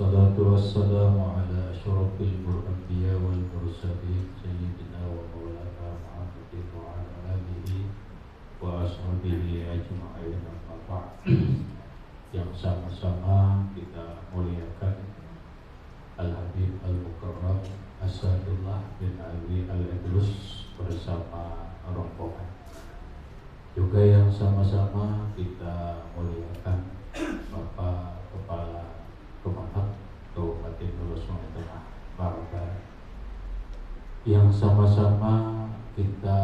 Wassalatu wassalamu ala asyrafil anbiya wal mursalin sayyidina wa maulana Muhammadin wa ala alihi wa ashabihi ajma'in amma ba'd. Yang sama-sama kita muliakan Al-Habib Al-Mukarram Asadullah bin Alwi Al-Idrus bersama rombongan. Juga yang sama-sama kita muliakan Bapak Kepala Kemenang Kabupaten Hulu Sungai Tengah Barat, yang sama-sama kita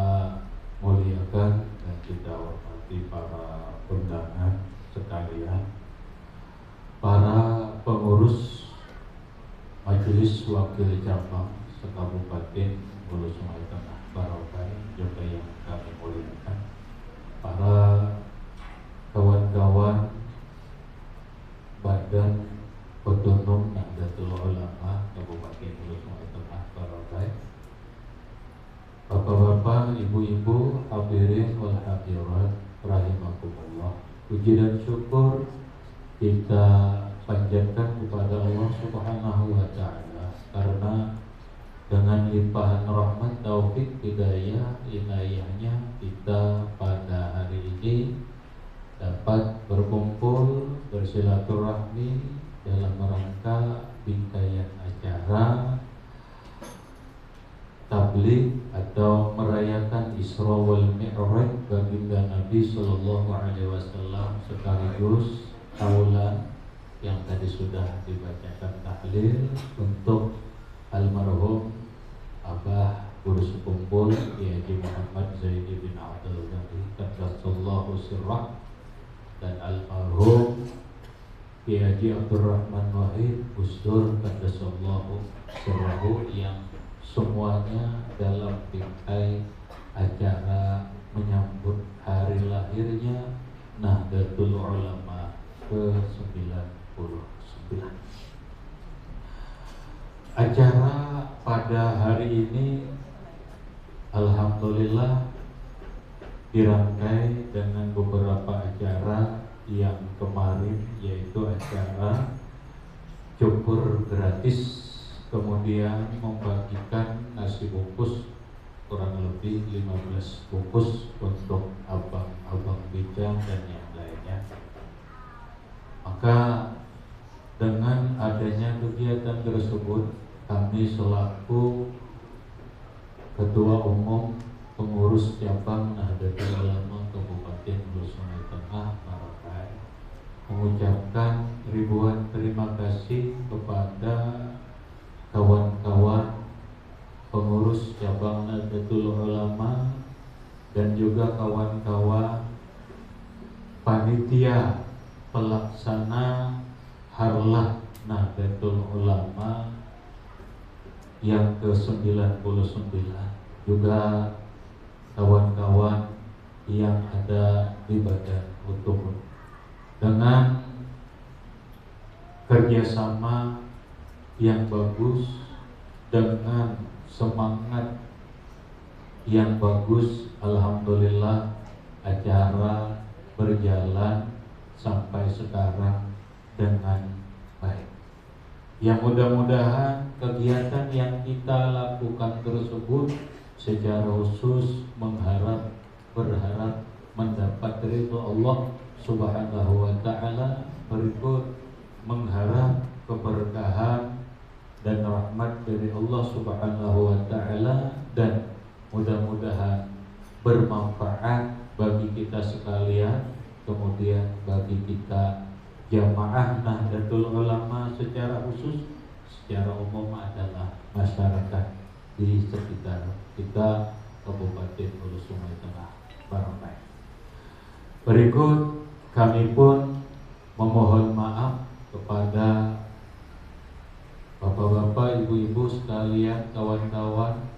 muliakan dan kita hormati para undangan sekalian, para pengurus Majelis Wakil Cabang se-Kabupaten Hulu Sungai Tengah Barat, juga yang kami muliakan, para kawan-kawan Badan Otonom Nahdlatul Ulama Kabupaten Hulu Sungai Tengah Barat, bapak-bapak, ibu-ibu, hadirin wal hadirat rahimakumullah. Puji dan syukur kita panjatkan kepada Allah Subhanahu wa taala karena dengan limpahan rahmat, taufik, hidayah, inayahnya kita pada hari ini dapat berkumpul bersilaturahmi dalam rangka rangkaian acara tabligh atau merayakan Isra wal Mi'raj baginda Nabi Sallallahu Alaihi Wasallam, sekaligus taulan yang tadi sudah dibacakan tahlil untuk almarhum Abah Guru Sekumpul Haji Muhammad Zaidi bin Abdul Ghani Qaddasallahu sirrah, dan almarhum Haji Abdurrahman Wahid Gusdur Qaddasallahu sirrahu, yang semuanya dalam bingkai acara menyambut hari lahirnya Nahdlatul Ulama ke-99. Acara pada hari ini alhamdulillah dirangkai dengan beberapa acara yang kemarin, yaitu acara cukur gratis, kemudian membagikan nasi bungkus kurang lebih 15 bungkus untuk abang-abang bijang dan yang lainnya. Maka dengan adanya kegiatan tersebut, kami selaku Ketua Umum Pengurus Cabang Nahdlatul Ulama Kabupaten Hulu Sungai Tengah Barat mengucapkan ribuan terima kasih kepada kawan-kawan pengurus Cabang Nahdlatul Ulama dan juga kawan-kawan panitia pelaksana Harlah Nahdlatul Ulama yang ke-99, juga kawan-kawan yang ada di badan utuh. Dengan kerjasama yang bagus, dengan semangat yang bagus, alhamdulillah acara berjalan sampai sekarang dengan baik. Yang mudah-mudahan kegiatan yang kita lakukan tersebut secara khusus berharap mendapat ridho Allah Subhanahu wa ta'ala, berikut mengharap keberkahan dan rahmat dari Allah Subhanahu wa ta'ala, dan mudah-mudahan bermanfaat bagi kita sekalian, kemudian bagi kita jamaah Nahdlatul Ulama secara khusus, secara umum adalah masyarakat di sekitar kita Kabupaten Hulu Sungai Tengah Barat. Berikut kami pun memohon maaf kepada bapak-bapak, ibu-ibu sekalian, kawan-kawan,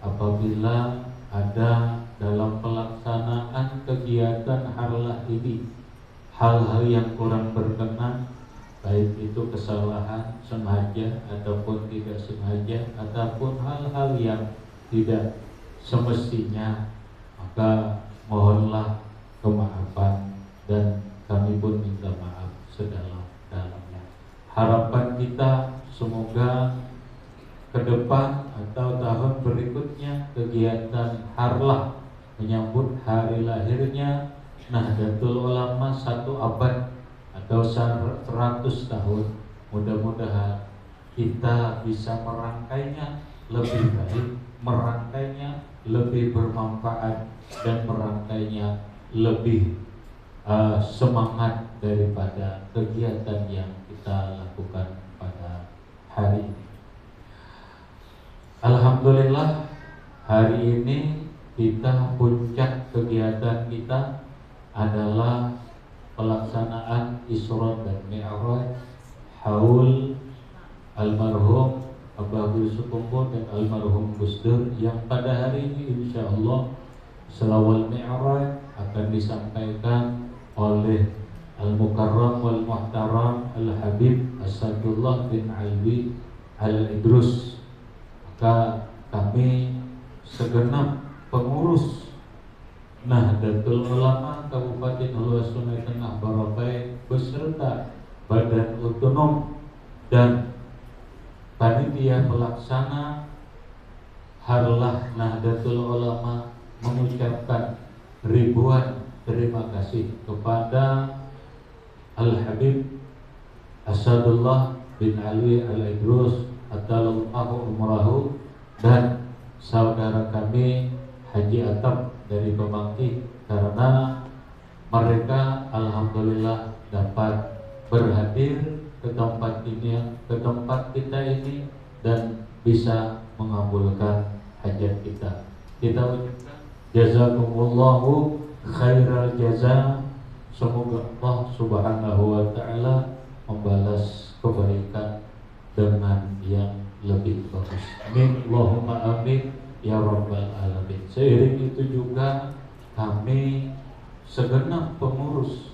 apabila ada dalam pelaksanaan kegiatan harlah ini hal-hal yang kurang berkenan, baik itu kesalahan sengaja ataupun tidak sengaja, ataupun hal-hal yang tidak semestinya, maka mohonlah kemaafan dan kami pun minta maaf sedalam-dalamnya. Harap kita semoga ke depan atau tahun berikutnya kegiatan Harlah menyambut hari lahirnya Nahdlatul Ulama 1 abad atau 100 tahun. Mudah-mudahan kita bisa merangkainya lebih baik, merangkainya lebih bermanfaat, dan merangkainya lebih semangat daripada kegiatan yang kita lakukan pada hari ini. Alhamdulillah, hari ini kita puncak kegiatan kita adalah pelaksanaan Isra dan Mi'raj haul almarhum Abah Sukumbo dan almarhum Gus Dur, yang pada hari ini insya Allah selawal Mi'raj akan disampaikan oleh Al-Mukarram wal Muhtaram Al-Habib Asadullah bin Alwi Al-Idrus. Maka kami segenap pengurus Nahdlatul Ulama Kabupaten Hulu Sungai Tengah Barabai beserta Badan Otonom dan panitia pelaksana Harlah Nahdlatul Ulama mengucapkan ribuan terima kasih kepada Al-Habib Asadullah bin Alwi Al-Idrus Atalallahu Umrahu dan saudara kami Haji Atap dari Pemangki, karena mereka alhamdulillah dapat berhadir ke tempat ini, ke tempat kita ini, dan bisa mengabulkan hajat kita. Kita ucapkan jazakumullahu khairal jaza. Semoga Allah Subhanahu wa taala membalas kebaikan dengan yang lebih bagus. Amin, Allahumma amin ya rabbal alamin. Seiring itu juga kami segenap pengurus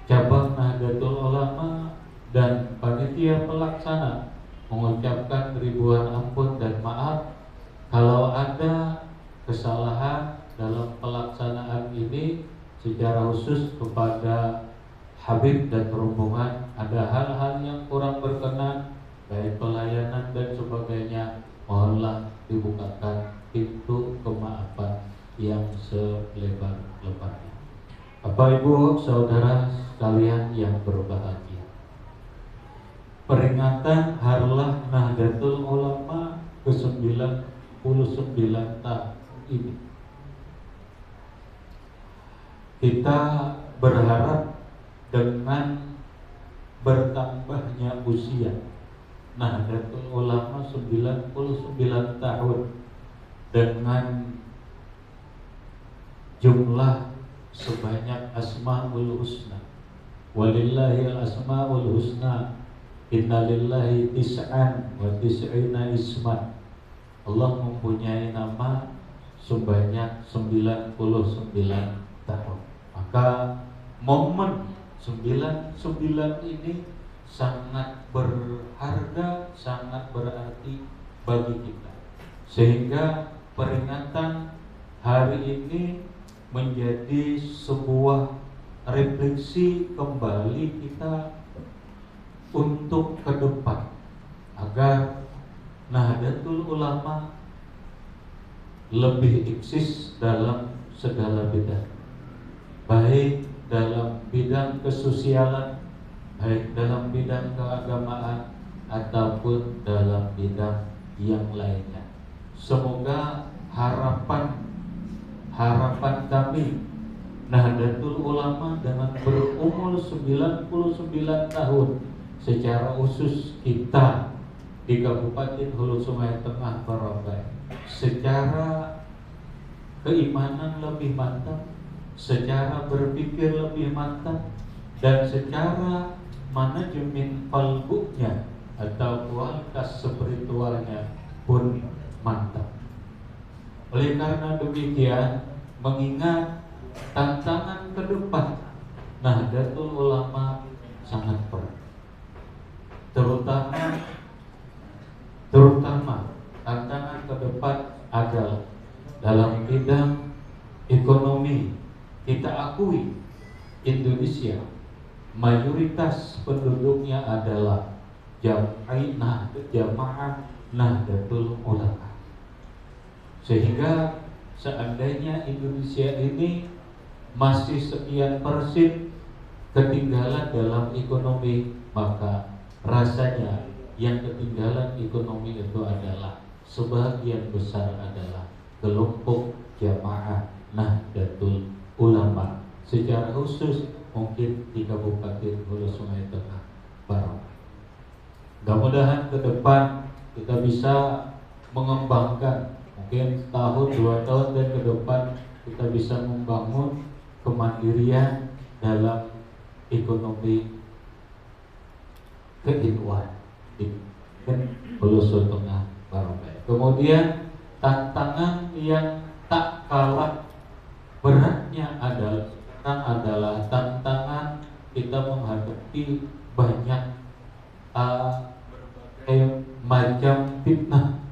cabang Nahdlatul Ulama dan panitia pelaksana mengucapkan ribuan ampun dan maaf kalau ada kesalahan dalam pelaksanaan ini, secara khusus kepada Habib dan rombongan ada hal-hal yang kurang berkenan baik pelayanan dan sebagainya, mohonlah dibukakan pintu kemaafan yang selebar-lebarnya. Bapak Ibu Saudara sekalian yang berbahagia, peringatan Harlah Nahdlatul Ulama ke-99 tahun ini, kita berharap dengan bertambahnya usia Nahdlatul Ulama 99 tahun dengan jumlah sebanyak Asmaul Husna, walillahil asmaul husna, innalillahi tis'an wa tis'ina isman. Allah mempunyai nama sebanyak 99 tahun. Maka momen 99 ini sangat berharga, sangat berarti bagi kita, sehingga peringatan hari ini menjadi sebuah refleksi kembali kita untuk ke depan agar Nahdlatul Ulama lebih eksis dalam segala bidang, baik dalam bidang kesosialan, baik dalam bidang keagamaan, ataupun dalam bidang yang lainnya. Semoga harapan kami Nahdlatul Ulama dengan berumur 99 tahun, secara khusus kita di Kabupaten Hulu Sungai Tengah Barabai, secara keimanan lebih mantap, secara berpikir lebih mantap, dan secara manajemen qalbunya atau kualitas spiritualnya pun mantap. Oleh karena demikian, mengingat tantangan ke depan Nahdlatul Ulama sangat berat, terutama tantangan ke depan adalah dalam bidang ekonomi. Kita akui Indonesia mayoritas penduduknya adalah jamaah Nahdlatul Ulama. Sehingga seandainya Indonesia ini masih sekian persen ketinggalan dalam ekonomi, maka rasanya yang ketinggalan ekonomi itu adalah sebagian besar adalah kelompok jamaah Nahdlatul Ulama, secara khusus mungkin di Kabupaten Hulu Sungai Tengah Barat. Mudah-mudahan ke depan kita bisa mengembangkan, mungkin tahun 2 tahun dan ke depan kita bisa membangun kemandirian dalam ekonomi keilmuan di Hulu Sungai Tengah Barat. Kemudian tantangan yang tak kalah beratnya adalah tantangan kita menghadapi banyak macam fitnah,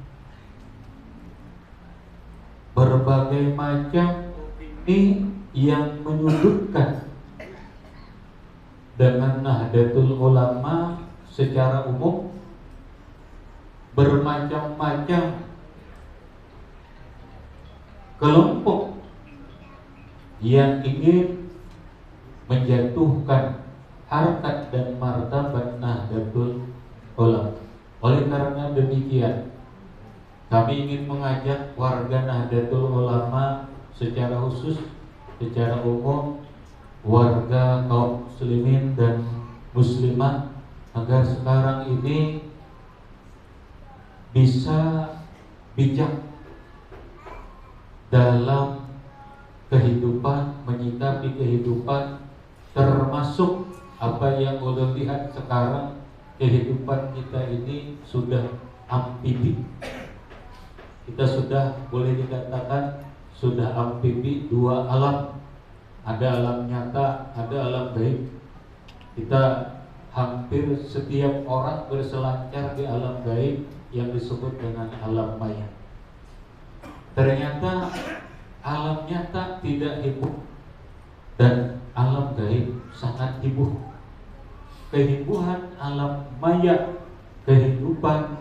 berbagai macam opini yang menyudutkan dengan Nahdlatul Ulama secara umum, bermacam-macam kelompok yang ingin menjatuhkan harkat dan martabat Nahdlatul Ulama. Oleh karena demikian, kami ingin mengajak warga Nahdlatul Ulama secara khusus, secara umum, warga kaum muslimin dan muslimah, agar sekarang ini bisa bijak dalam kehidupan, menyikapi kehidupan, termasuk apa yang boleh lihat sekarang. Kehidupan kita ini sudah amfibi. Kita sudah boleh dikatakan sudah amfibi, dua alam. Ada alam nyata, ada alam gaib. Kita hampir setiap orang berselancar di alam gaib yang disebut dengan alam maya. Ternyata alam nyata tidak heboh dan alam gaib sangat heboh. Kehibuhan alam maya, kehibuhan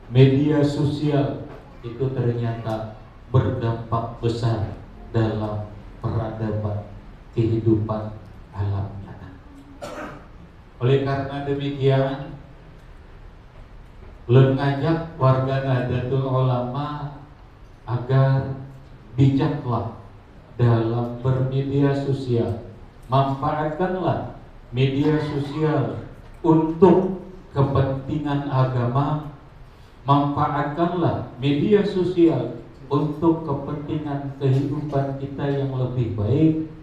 media sosial itu ternyata berdampak besar dalam peradaban kehidupan alam nyata. Oleh karena demikian, ulun ngajak warga Nahdlatul Ulama agar bijaklah dalam bermedia sosial. Manfaatkanlah media sosial untuk kepentingan agama. Manfaatkanlah media sosial untuk kepentingan kehidupan kita yang lebih baik,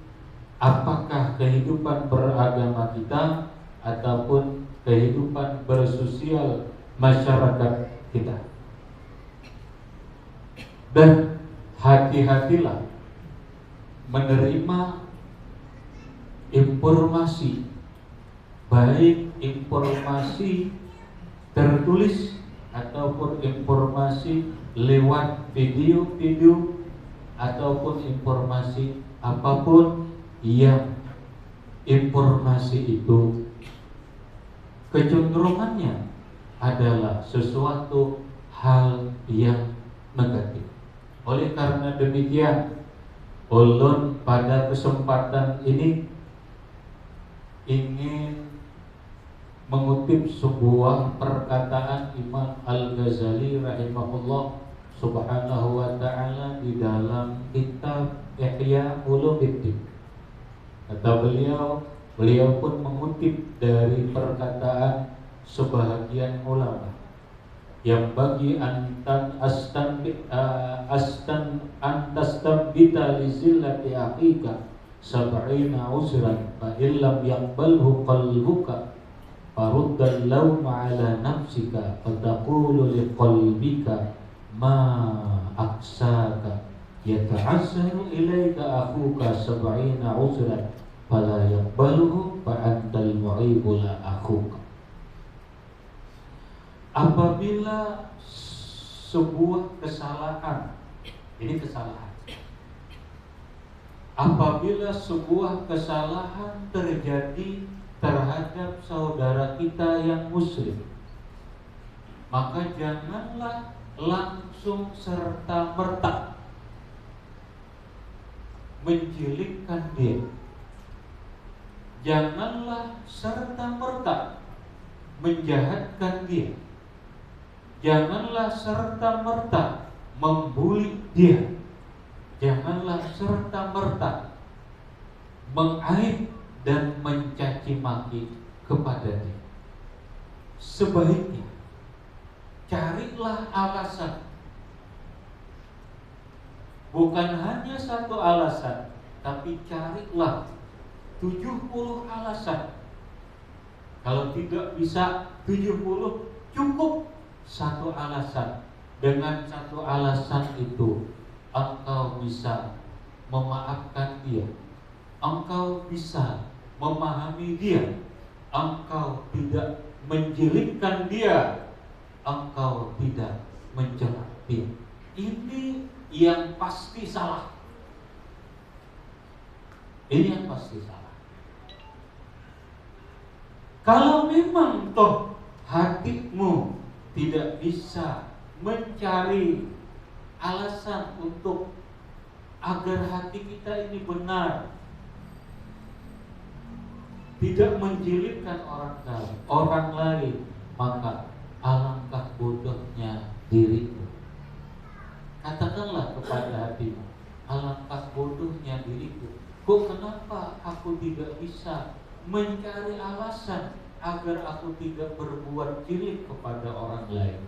apakah kehidupan beragama kita ataupun kehidupan bersosial masyarakat kita. Dan hati-hatilah menerima informasi, baik informasi tertulis ataupun informasi lewat video-video ataupun informasi apapun yang informasi itu kecenderungannya adalah sesuatu hal yang negatif. Oleh karena demikian, ulun pada kesempatan ini ingin mengutip sebuah perkataan Imam Al-Ghazali rahimahullah subhanahu wa ta'ala di dalam kitab Ihya Ulumuddin. Kata beliau pun mengutip dari perkataan sebahagian ulama, yang bagi antastabita lizillati aqiqa sab'ina uzran fa illam yaqbalhu qalbuka faruddal lawma ala nafsika fataqulu liqalbika ma aksaka yata'assaru ilaika akhuka sab'ina uzran fala yaqbaluhu fa antal mu'ibu la akhuka. Apabila sebuah kesalahan, ini kesalahan, apabila sebuah kesalahan terjadi terhadap saudara kita yang muslim, maka janganlah langsung serta-merta menjelekkan dia. Janganlah serta-merta menjahatkan dia. Janganlah serta-merta membuli dia. Janganlah serta-merta mengaib dan mencaci maki kepada dia. Sebaiknya carilah alasan. Bukan hanya satu alasan, tapi carilah 70 alasan. Kalau tidak bisa 70, cukup satu alasan. Dengan satu alasan itu engkau bisa memaafkan dia, engkau bisa memahami dia, engkau tidak menjelekkan dia, engkau tidak mencela dia. Ini yang pasti salah. Ini yang pasti salah. Kalau memang toh hatimu tidak bisa mencari alasan untuk agar hati kita ini benar, tidak menjelekkan orang lain, maka alangkah bodohnya dirimu. Katakanlah kepada hatimu, alangkah bodohnya diriku. Kok kenapa aku tidak bisa mencari alasan agar aku tidak berbuat jelek kepada orang lain?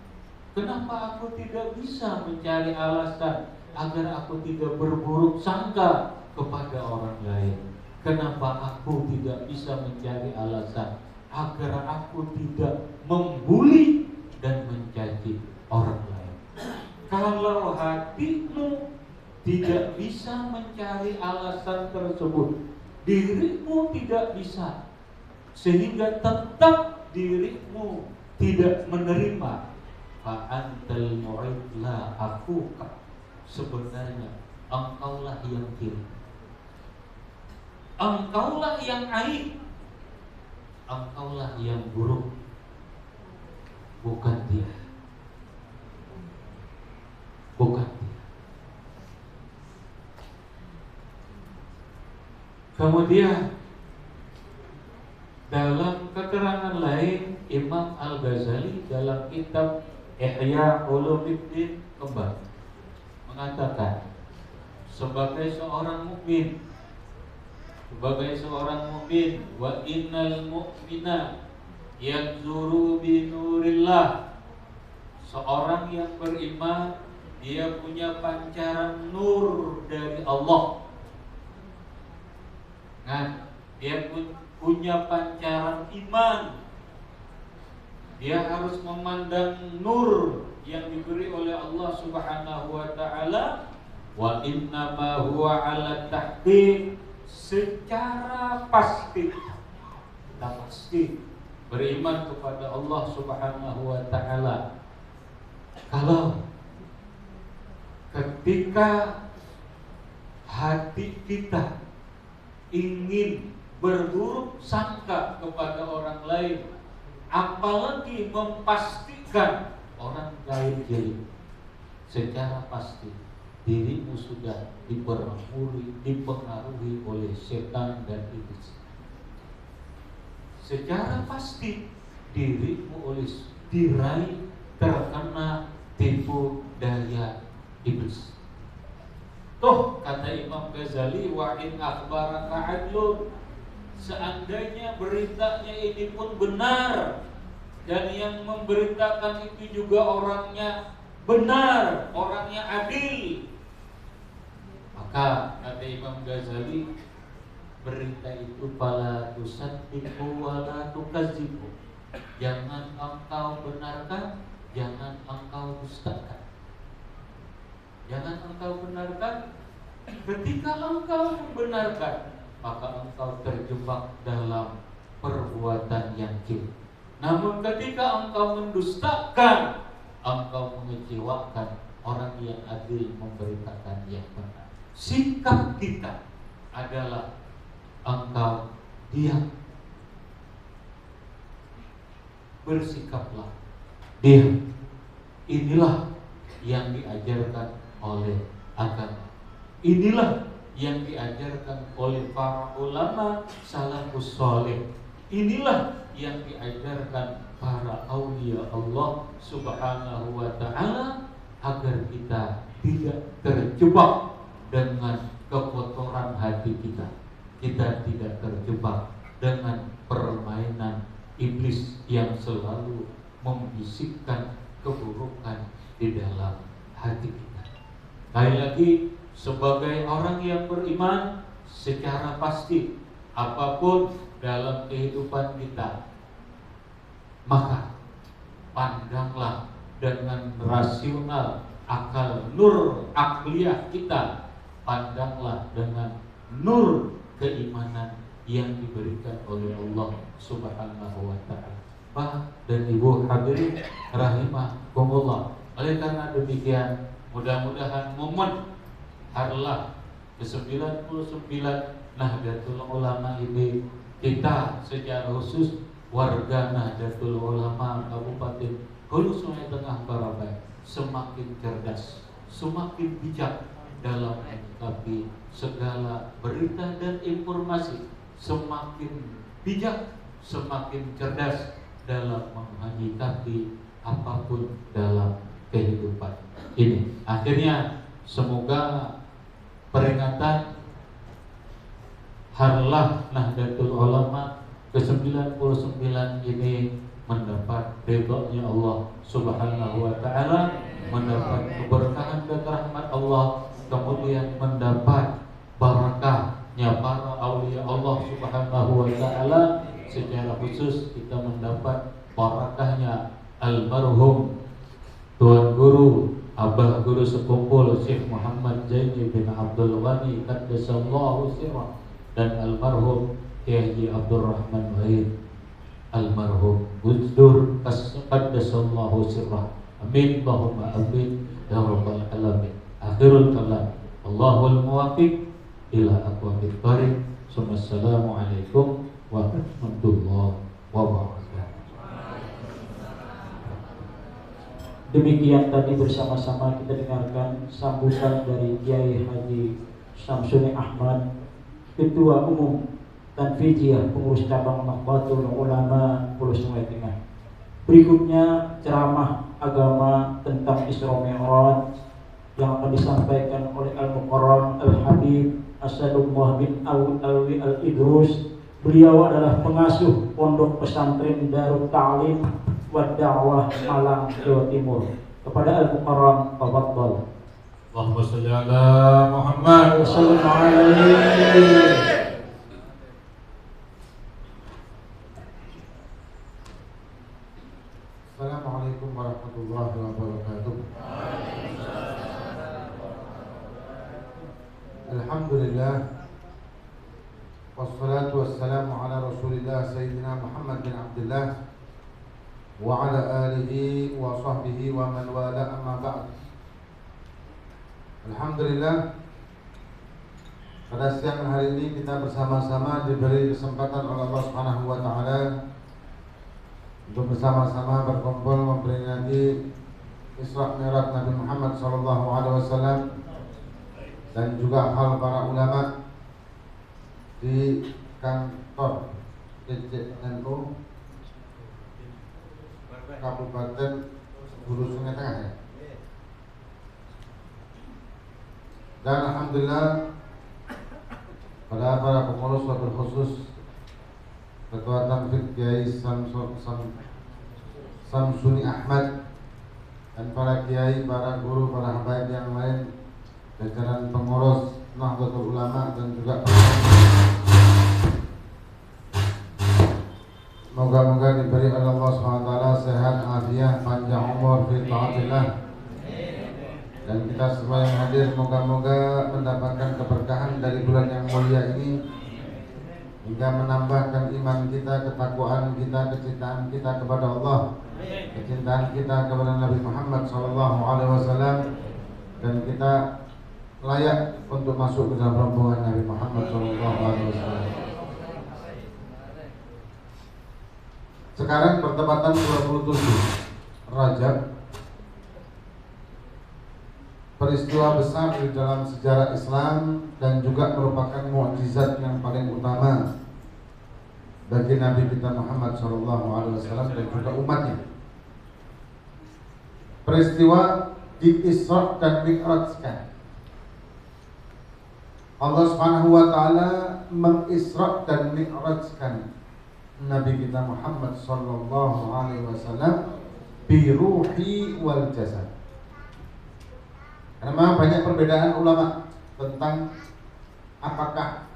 Kenapa aku tidak bisa mencari alasan agar aku tidak berburuk sangka kepada orang lain? Kenapa aku tidak bisa mencari alasan agar aku tidak membuli dan mencaci orang lain? Kalau hatimu tidak bisa mencari alasan tersebut, dirimu tidak bisa, sehingga tetap dirimu tidak menerima, fa'antal mu'id la akuka, sebenarnya engkaulah yang kiri, engkaulah yang aib, engkaulah yang buruk, bukan dia. Bukan dia. Kemudian dalam keterangan lain, Imam Al-Ghazali dalam kitab Ihya Ulumuddin kembali mengatakan, sebagai seorang mukmin, wa innal mu'mina yanzuru bi nurillah, seorang yang beriman dia punya pancaran nur dari Allah. Nah, dia punya pancaran iman. Dia harus memandang nur yang diberi oleh Allah Subhanahu wa taala. Wa innama huwa 'ala tahqiq, secara pasti kita pasti beriman kepada Allah Subhanahu wa taala. Kalau ketika hati kita ingin berburuk sangka kepada orang lain, apalagi memastikan orang lain jelek, secara pasti dirimu sudah dipengaruhi oleh setan dan iblis. Secara pasti dirimu oleh diraih terkena tipu daya iblis. Toh kata Imam Ghazali, wa in akhbaraka adlun, seandainya beritanya ini pun benar dan yang memberitakan itu juga orangnya benar, orangnya adil, maka kata Imam Ghazali, berita itu fala tusaddiqu wa la tukadzibu, jangan engkau benarkan, jangan engkau dustakan. Jangan engkau benarkan. Ketika engkau membenarkan, maka engkau terjebak dalam perbuatan yang jelek. Namun ketika engkau mendustakan, engkau mengecewakan orang yang adil memberitakan yang benar. Sikap kita adalah engkau diam, bersikaplah. Dia, inilah yang diajarkan oleh agama. Inilah yang diajarkan oleh para ulama salafus saleh. Inilah yang diajarkan para aulia Allah Subhanahu wa taala, agar kita tidak terjebak dengan kekotoran hati kita. Kita tidak terjebak dengan permainan iblis yang selalu membisikkan keburukan di dalam hati kita. Sekali lagi, sebagai orang yang beriman, secara pasti apapun dalam kehidupan kita, maka pandanglah dengan rasional, akal nur akliyah kita, pandanglah dengan nur keimanan yang diberikan oleh Allah Subhanahu wa taala. Pak dan Ibu hadirin rahimakumullah. Oleh karena demikian, mudah-mudahan momen Harlah ke-99 Nahdlatul Ulama ini, kita secara khusus warga Nahdlatul Ulama Kabupaten Hulu Sungai Tengah Barabai semakin cerdas, semakin bijak dalam menyikapi segala berita dan informasi, semakin bijak, semakin cerdas dalam menyikapi apapun dalam kehidupan ini. Akhirnya semoga peringatan Harlah Nahdlatul Ulama ke-99 ini mendapat ridhonya Allah Subhanahu wa taala, mendapat keberkahan dan rahmat Allah, kemudian mendapat barakahnya para aulia Allah Subhanahu wa taala. Secara khusus kita mendapat barakahnya almarhum Tuan Guru Abah Guru Sekumpul Syekh Muhammad Zaini bin Abdul Ghani Qaddasallahu sirrah, dan almarhum Kiai Abdul Rahman Wahid, almarhum Gus Dur Qaddasallahu sirrah. Amin Allahumma amin ya rabbal alamin. Akhirul kalam, Allahul muwaffiq ila aqwamit thariq. Assalamualaikum warahmatullahi wabarakatuh. Demikian tadi bersama-sama kita dengarkan sambutan dari Kiai Haji Samsuni Ahmad, Ketua Umum Tanfidiyah Pengurus Cabang Nahdlatul Ulama Hulu Sungai Tengah. Berikutnya ceramah agama tentang Isra Mi'raj yang akan disampaikan oleh Al-Mukarram Al-Habib Asadullah bin Alwi Al-Idrus. Beliau adalah pengasuh Pondok Pesantren Darut Ta'lim wa Da'wah Malang, Jawa Timur. Kepada Al-Mukarram, tafadhal. Allahumma shalli ala Muhammad wa sallim alaihi. Assalamualaikum warahmatullahi wabarakatuh. Alhamdulillah, wassalatu wassalamu ala Rasulillah Sayyidina Muhammad bin Abdullah wa ala alihi wa sahbihi wa man wala, amma ba'd. Alhamdulillah, pada siang hari ini kita bersama-sama diberi kesempatan oleh Allah Subhanahu wa taala untuk bersama-sama berkumpul memperingati Isra Mi'raj Nabi Muhammad SAW dan juga hal para ulama di kantor DJNU Kabupaten Hulu Sungai Tengah, ya. Dan alhamdulillah pada para pengurus wabil khusus Ketua Tanfid Kiai Samsuni Ahmad dan para kiai, para guru, para habaib yang lain, jajaran pengurus Nahdlatul Ulama dan juga moga-moga diberi oleh Allah SWT sehat, afiat, panjang umur fi taatillah. Dan kita semua yang hadir moga-moga mendapatkan keberkahan dari bulan yang mulia ini, hingga menambahkan iman kita, ketakwaan kita, kecintaan kita kepada Allah, kecintaan kita kepada Nabi Muhammad SAW, dan kita layak untuk masuk ke dalam rombongan Nabi Muhammad SAW. Sekarang bertepatan 27 Rajab, peristiwa besar di dalam sejarah Islam dan juga merupakan mukjizat yang paling utama bagi Nabi kita Muhammad SAW dan juga umatnya. Peristiwa di Isra dan Mi'rajkan. Allah Subhanahu wa taala mengisra dan mi'rajkan Nabi kita Muhammad sallallahu alaihi wasallam bi ruhi wal jasad. Karena memang banyak perbedaan ulama tentang apakah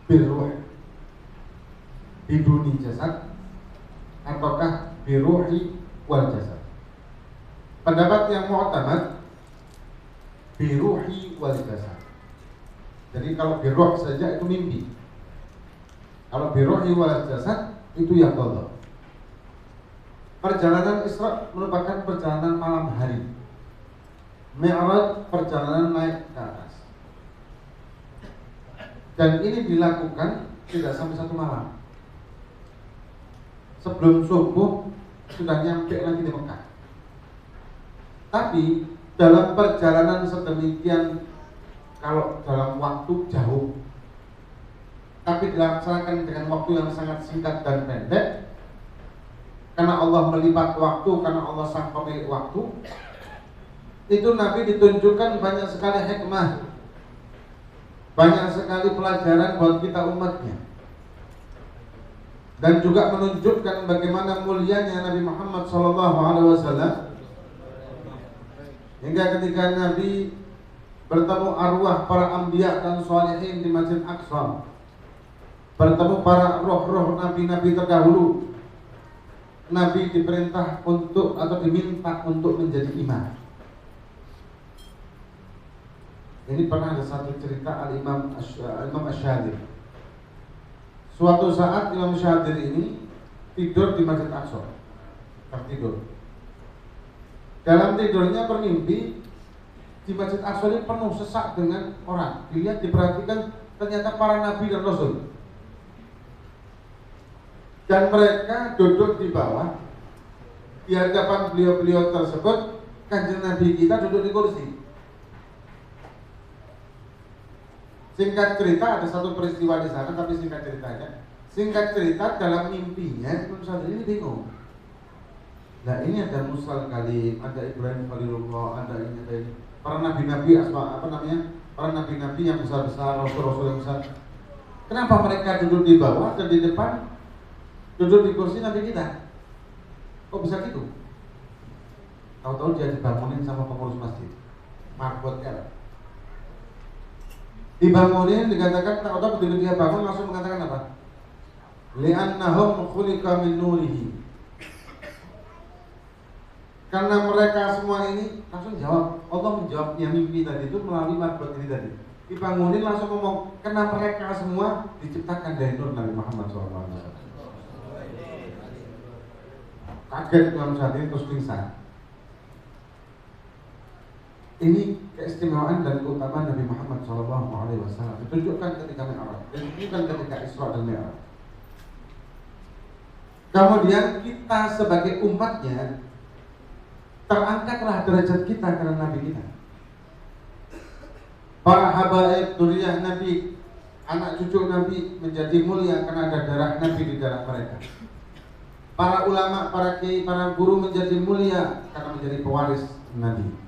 biruh biduni jasad ataukah biruhi wal jasad. Pendapat yang mu'tamad biruhi wal jasad. Jadi kalau biruh saja itu mimpi. Kalau biruhi wal jasad itu yang yaqظah. Perjalanan Isra merupakan perjalanan malam hari. Mi'raj perjalanan naik ke atas. Dan ini dilakukan tidak sampai satu malam. Sebelum subuh sudah nyampe lagi di Mekah. Tapi dalam perjalanan sedemikian, kalau dalam waktu jauh, tapi dilaksanakan dengan waktu yang sangat singkat dan pendek, karena Allah melipat waktu, karena Allah sang pemilik waktu, itu Nabi ditunjukkan banyak sekali hikmah, banyak sekali pelajaran buat kita umatnya, dan juga menunjukkan bagaimana mulianya Nabi Muhammad SAW. Hingga ketika Nabi bertemu arwah para anbiya dan sholihin di Masjid Aqsa, bertemu para roh-roh nabi-nabi terdahulu, Nabi diperintah untuk atau diminta untuk menjadi imam. Ini pernah ada satu cerita Imam Asy-Syadzili. Suatu saat Imam Syadzili ini tidur di Masjid Aqsa, tertidur. Dalam tidurnya bermimpi di Masjid Aqsa ini penuh sesak dengan orang. Dilihat, diperhatikan, ternyata para nabi dan rasul. Dan mereka duduk di bawah. Di hadapan beliau-beliau tersebut, Kanjeng Nabi kita duduk di kursi. Singkat cerita, ada satu peristiwa di sana, tapi singkat ceritanya. Singkat cerita, dalam mimpinya Imam Syadzili ini bingung. Nah, ini ada Musa al-Kalim, ada Ibrahim Khalilullah, ada ini, ada ini. Para nabi-nabi, para nabi-nabi yang besar-besar, rasul-rasul yang besar. Kenapa mereka duduk di bawah dan di depan duduk di kursi Nabi kita? Kok bisa gitu? Tahu-tahu dia dibangunin sama pengurus masjid, marbot ya. Dibangunin, dikatakan, tahu-tahu begitu dia bangun langsung mengatakan apa? Li'annahum khuliqa min nurihi. Karena mereka semua ini langsung jawab. Allah menjawabnya mimpi tadi itu melalui marbot ini tadi. Dibangunin langsung ngomong, karena mereka semua diciptakan dari nur Nabi Muhammad SAW. Kaget Imam Syadzili terus pingsan. Ini keistimewaan dan keutamaan Nabi Muhammad SAW ditunjukkan ketika Mi'raj, ditunjukkan ketika Isra dan Mi'raj. Kemudian kita sebagai umatnya terangkatlah derajat kita karena Nabi kita. Para habaib dzurriyyah Nabi, anak cucu Nabi menjadi mulia karena ada darah Nabi di darah mereka. Para ulama, para kiai, para guru menjadi mulia karena menjadi pewaris Nabi.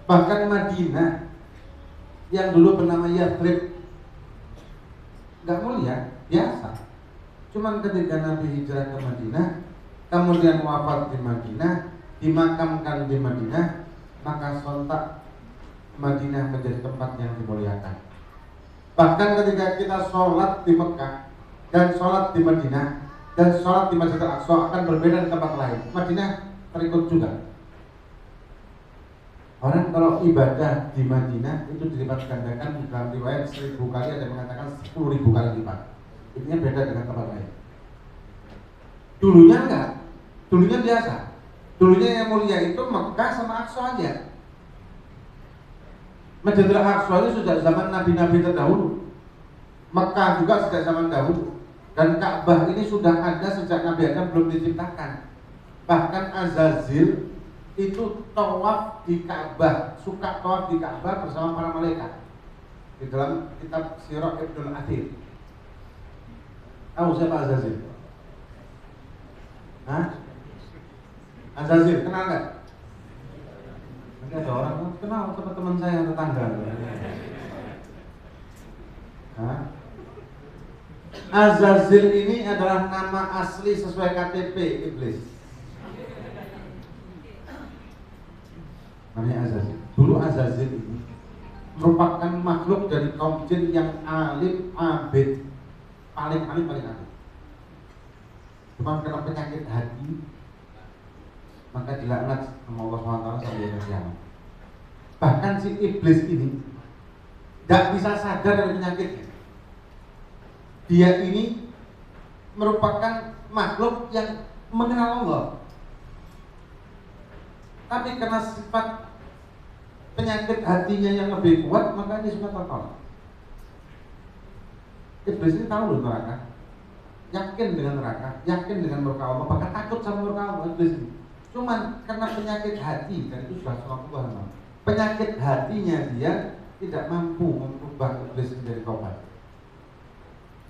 Bahkan Madinah yang dulu bernama Yathrib nggak mulia, biasa. Cuman ketika Nabi hijrah ke Madinah, kemudian wafat di Madinah, dimakamkan di Madinah, maka sontak Madinah menjadi tempat yang dimuliakan. Bahkan ketika kita sholat di Mekah dan sholat di Madinah dan sholat di Masjid Al-Aqsa akan berbeda di tempat lain. Madinah terikut juga. Orang kalau ibadah di Madinah itu dilipat gandakan, dalam riwayat 1000 kali, ada yang mengatakan 10.000 kali lipat. Ini beda dengan tempat lain. Dulunya enggak. Dulunya biasa. Dulunya yang mulia itu Mekah sama Aqsa aja. Masjid Al-Aqsa itu sejak zaman nabi-nabi terdahulu. Mekah juga sejak zaman dahulu. Dan Ka'bah ini sudah ada sejak Nabi Adam belum diciptakan. Bahkan Azazil itu tawaf di Ka'bah, suka tawaf di Ka'bah bersama para malaikat. Di dalam kitab Sirah Ibnul Athir. Tahu siapa Azazil? Hah? Azazil, kenal nggak? Nanti ada orang kenal sama teman saya yang tetangga. Hah? Azazil ini adalah nama asli sesuai KTP iblis. Namanya Azazil. Dulu Azazil ini merupakan makhluk dari kaum jin yang alim, abid, paling alim. Cuma karena penyakit hati, maka dilaknat sama Allah SWT sampai hari kiamat. Bahkan si iblis ini tidak bisa sadar dari penyakitnya. Dia ini merupakan makhluk yang mengenal Allah, tapi karena sifat penyakit hatinya yang lebih kuat, maka dia suka tertolak. Iblis ini tahu loh neraka, yakin dengan neraka, yakin dengan murka Allah, bahkan takut sama murka Allah. Iblis ini cuman karena penyakit hati, dan itu sudah Rasulullah. Penyakit hatinya dia tidak mampu mengubah iblis menjadi tobat.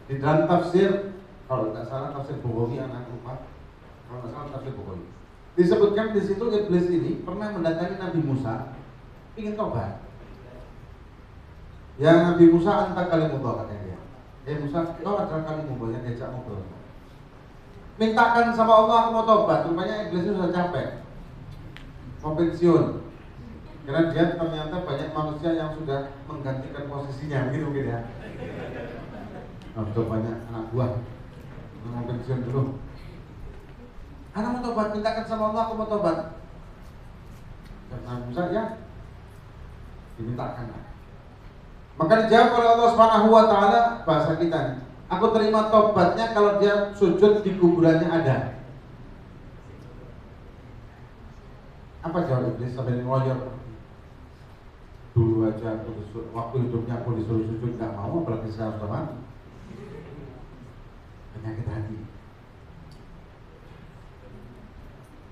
Di dalam tafsir, kalau tidak salah tafsir Bukhari, anak lupa, kalau tidak salah tafsir Bukhari, disebutkan di situ iblis ini pernah mendatangi Nabi Musa, ingin tobat. Ya Nabi Musa anta kalimullah, katanya dia. Musa, kau adalah kalimullah yang diajak ngobrol. Mintakan sama Allah aku mau tobat. Rupanya iblis itu sudah capek, mau pensiun, karena dia ternyata banyak manusia yang sudah menggantikan posisinya, begitu mungkin ya. Sudah banyak anak buah mau pensiun dulu. Anak mau tobat, mintakan sama Allah aku mau tobat. Karena Musa ya dimintakan. Maka dijawab oleh Allah Subhanahu wa taala, bahasa kita nih, aku terima tobatnya kalau dia sujud di kuburannya ada. Apa jawab iblis sampai ngeloyor? Dulu aja waktu hidupnya aku disuruh sujud nggak mau, apalagi sekarang sudah mati. Penyakit hati.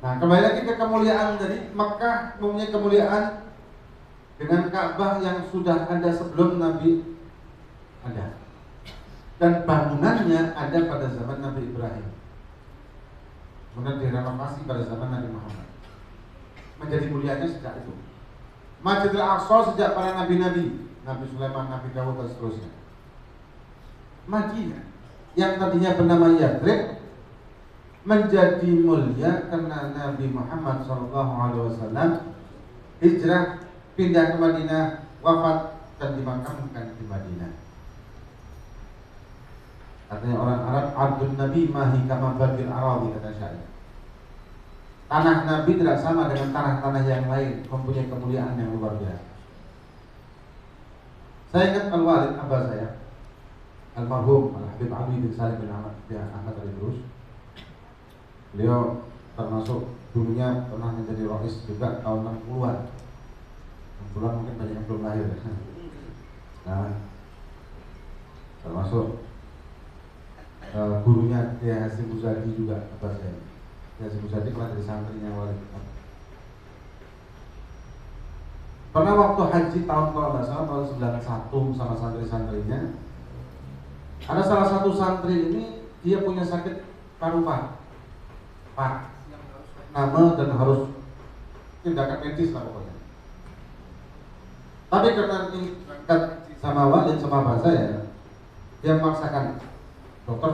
Nah, kembali lagi ke kemuliaan tadi. Makkah mempunyai kemuliaan dengan Ka'bah yang sudah ada sebelum Nabi ada, dan bangunannya ada pada zaman Nabi Ibrahim, kemudian direnovasi pada zaman Nabi Muhammad. Menjadi mulianya sejak itu. Masjidil Aqsa sejak para nabi-nabi, Nabi Sulaiman, Nabi Dawud dan seterusnya. Madinah yang tadinya bernama Yathrib menjadi mulia karena Nabi Muhammad SAW hijrah, pindah ke Madinah, wafat dan dimakamkan di Madinah. Katanya orang Arab, Abdul Nabi mahi kama bagil Arabi, kata syair. Tanah Nabi tidak sama dengan tanah-tanah yang lain, mempunyai kemuliaan yang luar biasa. Saya ingat Al-Walid, abah saya, almarhum Al-Habib Ali bin Salim bin Ahmad Al-Idrus. Beliau termasuk dulunya pernah menjadi rais juga tahun 60-an. 60-an mungkin banyak yang belum lahir. Nah, termasuk gurunya Kiai Hasyim Muzadi juga abah saya. Kiai Hasyim Muzadi pernah jadi santrinya Walid. Pernah waktu haji tahun kalau nggak salah tahun 91 sama santri-santrinya, ada salah satu santri ini dia punya sakit paru-paru, nama dan harus tindakan medis lah pokoknya. Tapi karena diangkat sama Walid sama abah saya, dia memaksakan. Dokter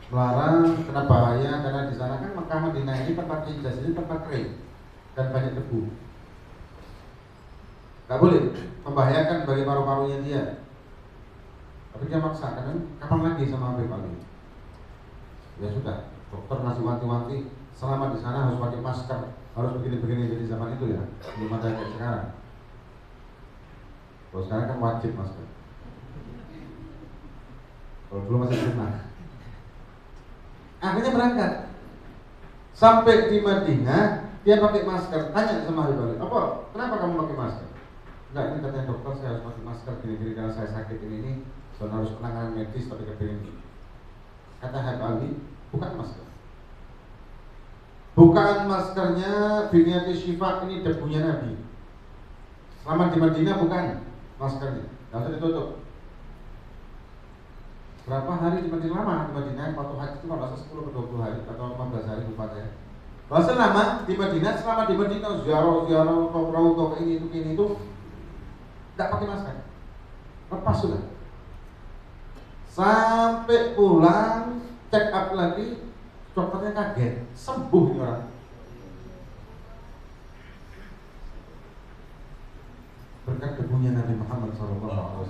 melarang, kena bahaya karena di sana kan Mekah Madinah ini tempat Hijaz ini tempat kering dan banyak debu. Gak boleh, membahayakan bagi paru-parunya dia. Tapi dia maksa, kan kapan lagi sama Habib Ali? Ya sudah, dokter ngasih wanti-wanti selama di sana harus pakai masker, harus begini-begini. Jadi zaman itu ya, belum ada kayak sekarang. Kalau sekarang kan wajib masker. Kalau belum masih sunnah. Akhirnya berangkat. Sampai di Madinah, dia pakai masker. Tanya sama Habib Ali, apa? Kenapa kamu pakai masker? Enggak, ini katanya dokter saya harus pakai masker gini-gini karena saya sakit ini. Soalnya harus penanganan medis tapi kepingin Kata Habib Ali, bukan masker. Bukaan maskernya biniyati syifa, ini debunya Nabi. Selama di Madinah bukan maskernya, nggak usah ditutup. Berapa hari di Madinah? Lama di Madinah, waktu haji itu kalau 10 ke 20 hari atau 15 hari lupa saya. Bahasa lama di Madinah, selama di Madinah ziarah, umroh, ini itu tidak pakai masker, lepas sudah. Sampai pulang check up lagi, dokternya kaget, sembuh ini orang. Berkat debunya Nabi Muhammad SAW.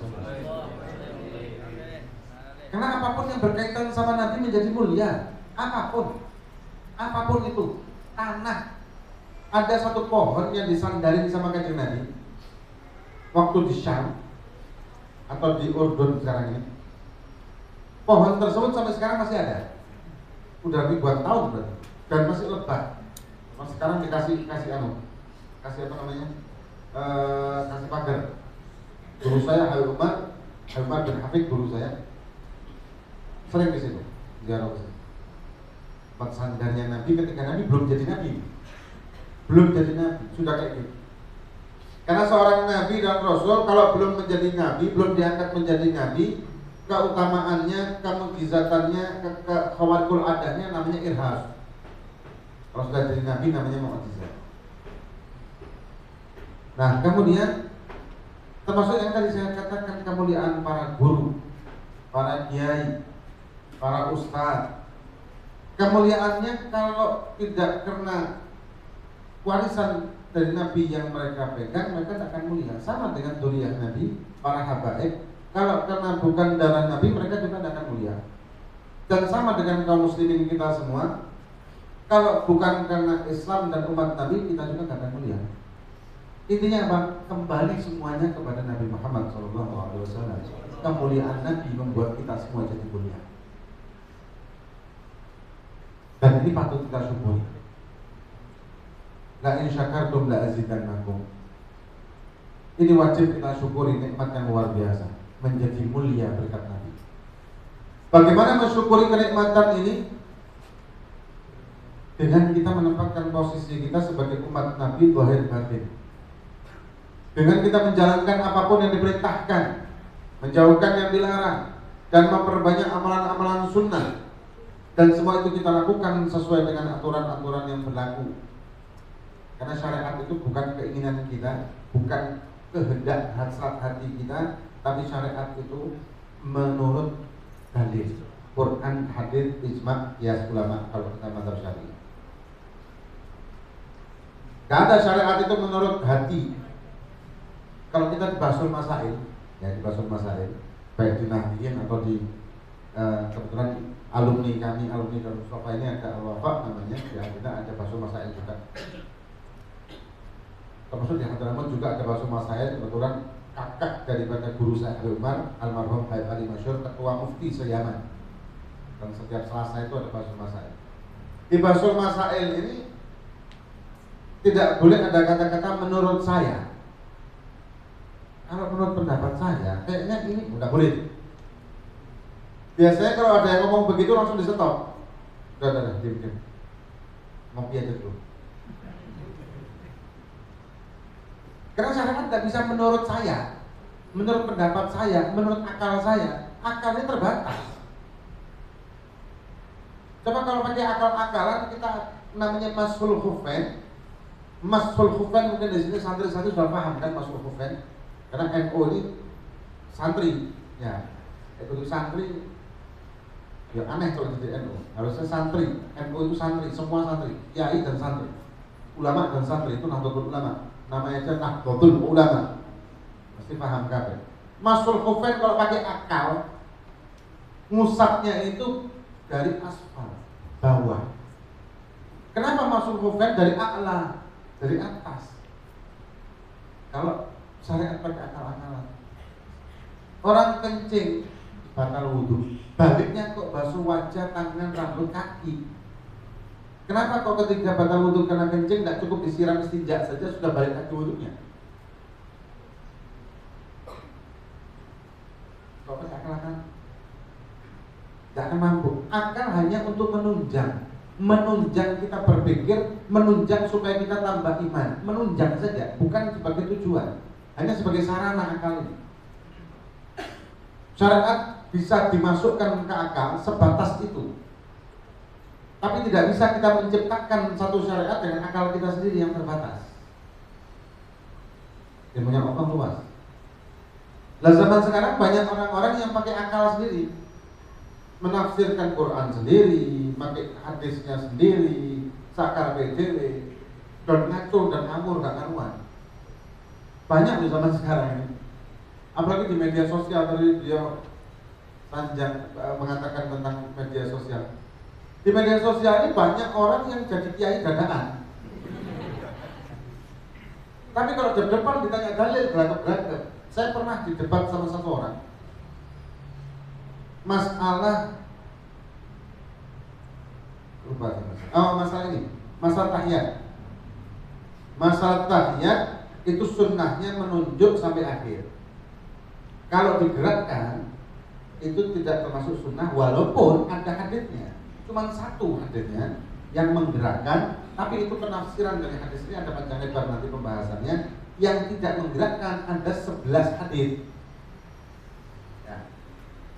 Karena apapun yang berkaitan sama Nabi menjadi mulia. Apapun itu. Tanah. Ada satu pohon yang disandarin sama kanjeng Nabi waktu di Syam atau di Urdun sekarang ini. Pohon tersebut sampai sekarang masih ada. Udah ribuan tahun berarti. Dan masih lebat. Mas sekarang kasih apa namanya? Kasih pagar. Guru saya Habib Umar bin Hafid, guru saya sering di situ ziarah ke situ. Tempat sandarnya Nabi ketika Nabi belum jadi Nabi, sudah kayak gitu. Karena seorang Nabi dan Rasul kalau belum menjadi Nabi, belum diangkat menjadi Nabi, keutamaannya, kemujizatannya, khawarikul adahnya namanya irhas. Kalau sudah jadi Nabi namanya mukjizat. Nah kemudian termasuk yang tadi saya katakan kemuliaan para guru, para kiai, para ustadz. Kemuliaannya kalau tidak karena warisan dari Nabi yang mereka pegang, mereka tidak akan mulia. Sama dengan dzurriyyah Nabi, para habaib. Kalau karena bukan darah Nabi, mereka juga tidak akan mulia. Dan sama dengan kaum muslimin kita semua, kalau bukan karena Islam dan umat Nabi, kita juga tidak akan mulia. Intinya apa? Kembali semuanya kepada Nabi Muhammad SAW. Kemuliaan Nabi membuat kita semua jadi mulia. Dan ini patut kita syukuri. La in syakartum la azidannakum. Ini wajib kita syukuri nikmat yang luar biasa, menjadi mulia berkat Nabi. Bagaimana mensyukuri kenikmatan ini? Dengan kita menempatkan posisi kita sebagai umat Nabi zahir batin. Dengan kita menjalankan apapun yang diperintahkan, menjauhkan yang dilarang, dan memperbanyak amalan-amalan sunnah. Dan semua itu kita lakukan sesuai dengan aturan-aturan yang berlaku. Karena syariat itu bukan keinginan kita, bukan kehendak hasrat hati kita, tapi syariat itu menurut dalil Quran, hadis, ijma', qiyas ulama kalau kita mazhab Syafi'i. Gak ada syariat itu menurut hati. Kalau kita di Basul Masail, ya di Basul Masail, baik di Nahdiyin atau di kebetulan alumni Darul Mustafa ini ada Al-Wafa namanya, ya kita ada Basul Masail juga. Termasuk di Hadramaut juga ada Basul Masail, kebetulan kakak daripada guru saya Habib Umar, almarhum Habib Ali Masyur, ketua mufti se-Yaman. Dan setiap Selasa itu ada Basul Masail. Di Basul Masail ini tidak boleh ada kata-kata menurut saya. Kalau menurut pendapat saya, kayaknya ini udah boleh. Biasanya kalau ada yang ngomong begitu langsung di stop. Udah, diam. Ngopi aja dulu. Karena syariat tidak bisa menurut saya, menurut pendapat saya, menurut akal saya. Akalnya terbatas. Coba kalau pakai akal-akalan, kita namanya mashul khufain. Mashul khufain mungkin di sini santri-santri sudah paham kan mashul khufain. Karena NU ini santri, ya. Itu santri. Ya aneh kalau jadi NU. Harusnya santri. NU itu santri, semua santri, kiai dan santri, ulama dan santri, itu Nahdlatul Ulama. Namanya aja Nahdlatul Ulama. Mesti paham kabeh. Mashul khufain kalau pakai akal, ngusapnya itu dari aspal bawah. Kenapa mashul khufain dari a'la, dari atas? Kalau syariat pakai akal-akalan, orang kencing batal wudhu, baliknya kok basuh wajah, tangan, rambut, kaki. Kenapa kok ketika batal wudhu karena kencing tidak cukup disiram istinja saja sudah balik lagi wudhunya? Kok pakai akal-akalan? Tidak akan mampu. Akal hanya untuk menunjang kita berpikir, menunjang supaya kita tambah iman, menunjang saja, bukan sebagai tujuan, hanya sebagai sarana akal ini. Syariat bisa dimasukkan ke akal sebatas itu, tapi tidak bisa kita menciptakan satu syariat dengan akal kita sendiri yang terbatas. Ilmunya Allah luas. Lah zaman sekarang banyak orang-orang yang pakai akal sendiri, menafsirkan Quran sendiri, pakai hadisnya sendiri, sakar PDW, dan ngaco dan ngawur gak karuan. Banyak di zaman sekarang ini. Apalagi di media sosial, tadi dia panjang mengatakan tentang media sosial. Di media sosial ini banyak orang yang jadi kiai dadakan. Tapi kalau di depan ditanya dalil berantem. Saya pernah didebat sama satu orang. Masalah ini, masalah tahiyat. Masalah tahiyat itu sunnahnya menunjuk sampai akhir. Kalau digerakkan itu tidak termasuk sunnah, walaupun ada hadisnya. Cuma satu hadisnya yang menggerakkan, tapi itu penafsiran dari hadis ini ada panjang lebar nanti pembahasannya. Yang tidak menggerakkan ada 11 hadis. Ya.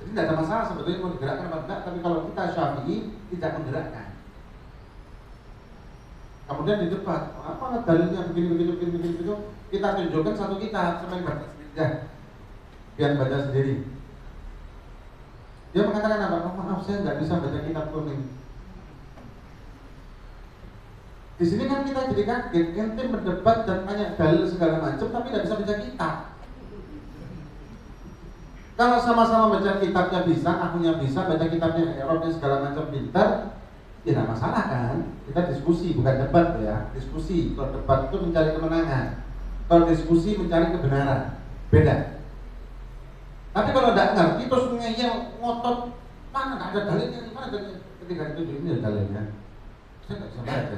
Jadi tidak ada masalah sebetulnya mau digerakkan atau tidak, tapi kalau kita Syafi'i tidak menggerakkan. Kemudian di depan, apa dalilnya begini, kita tunjukkan satu kitab sampai baca sendiri, ya, biar baca sendiri. Dia mengatakan apa? Oh, maaf, saya nggak bisa baca kitab kuning. Di sini kan kita jadi kaget, ente berdebat dan tanya dalil segala macam, tapi tidak bisa baca kitab. Kalau sama-sama baca kitabnya bisa, akunya bisa, baca kitabnya Eropnya segala macam pintar, ya tidak masalah kan? Kita diskusi, bukan debat ya, diskusi. Kalau debat itu mencari kemenangan, kalau diskusi mencari kebenaran, beda. Tapi kalau tidak ngerti terus ngeyel, ngotot, mana nggak ada dalilnya, gimana dalilnya? Ketika itu ini ada dalilnya, saya nggak bisa baca.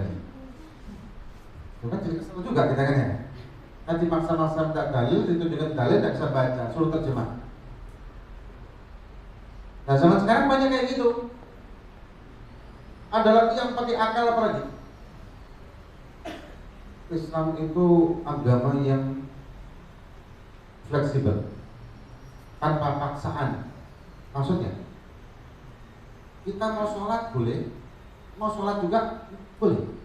Itu kan jadi kesel juga kita kan ya. Nanti maksa-maksa minta dalil, ditunjukkan dalil tidak bisa baca, suruh terjemah. Nah zaman sekarang banyak kayak gitu. Ada lagi yang pakai akal apa lagi? Islam itu agama yang fleksibel, tanpa paksaan. Maksudnya kita mau sholat boleh, mau sholat juga boleh.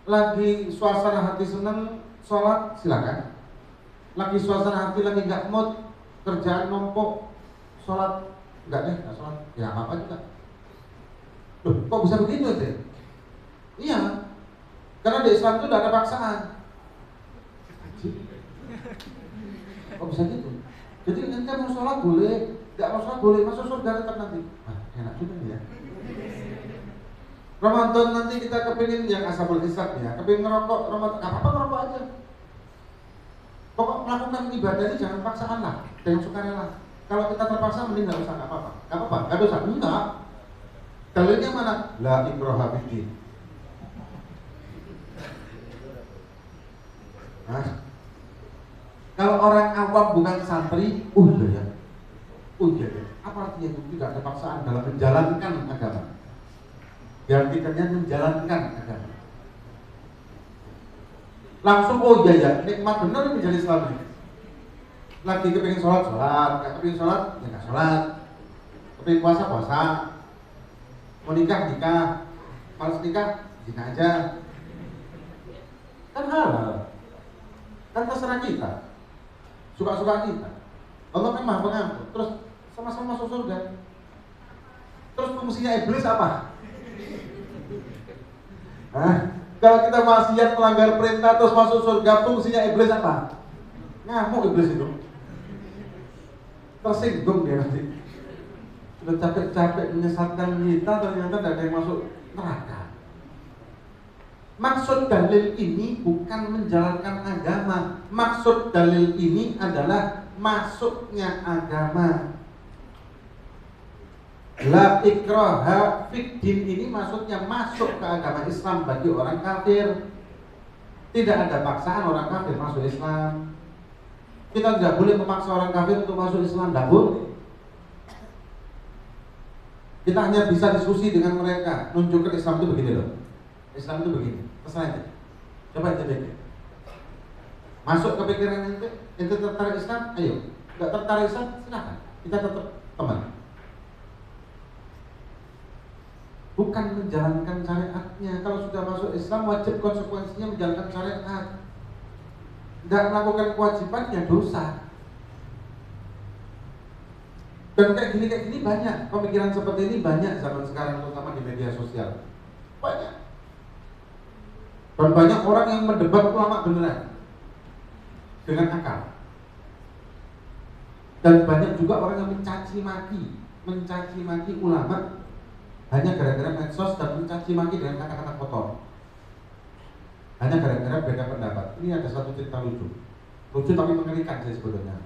Lagi suasana hati senang, sholat silakan. Lagi suasana hati lagi nggak mood, kerjaan numpuk, sholat nggak deh, nggak sholat, ya apa juga. Loh, kok bisa begitu deh? Iya, karena di Islam itu tidak ada paksaan. Kok bisa gitu? Jadi ente mau sholat boleh, nggak mau sholat boleh, masuk surga tetap nanti. Enak juga ya. Ramadan nanti kita kepingin yang ashabul hisab ya, kepingin ngerokok Ramadan, apa ngerokok aja. Pokok melakukan ibadah ini jangan paksaan lah, dengan sukarela. Kalau kita terpaksa mending nggak usah, nggak apa-apa, nggak dosa, enggak. Dalilnya mana? La ikraha fiddin. Nah, kalau orang awam bukan santri, ya. Apa artinya itu? Tidak ada paksaan dalam menjalankan agama. Diartikannya menjalankan agama. Langsung ya, nikmat benar menjadi Islam ini. Lagi kepingin sholat, nggak kepingin sholat, ya nggak sholat. Kepingin puasa, mau nikah, males nikah aja. Kan halal, kan terserah kita, suka-suka kita. Allah kan maha pengampun. Terus sama-sama masuk surga. Terus fungsinya iblis apa? Kalau kita maksiat melanggar perintah terus masuk surga, fungsinya iblis apa? Ngamuk iblis itu. Tersinggung dia nanti. Sudah capek-capek menyesatkan kita, ternyata tidak ada yang masuk neraka. Maksud dalil ini bukan menjalankan agama. Maksud dalil ini adalah masuknya agama. La ikraha fiddin ini maksudnya masuk ke agama Islam bagi orang kafir. Tidak ada paksaan orang kafir masuk Islam. Kita tidak boleh memaksa orang kafir untuk masuk Islam, tidak boleh. Kita hanya bisa diskusi dengan mereka, nunjukkan Islam itu begini loh. Islam itu begini, terserah aja. Coba aja pikir. Masuk ke pikiran ente tertarik Islam, ayo. Nggak tertarik Islam, silakan. Kita tetap teman. Bukan menjalankan syariatnya. Kalau sudah masuk Islam, wajib konsekuensinya menjalankan syariat. Nggak melakukan kewajiban, ya dosa. Dan kayak gini banyak. Pemikiran seperti ini banyak zaman sekarang, terutama di media sosial. Banyak. Dan banyak orang yang mendebat ulama beneran dengan akal. Dan banyak juga orang yang mencaci maki ulama hanya gara-gara medsos dan mencaci maki dengan kata-kata kotor. Hanya gara-gara beda pendapat. Ini ada satu cerita lucu tapi mengerikan sih sebetulnya.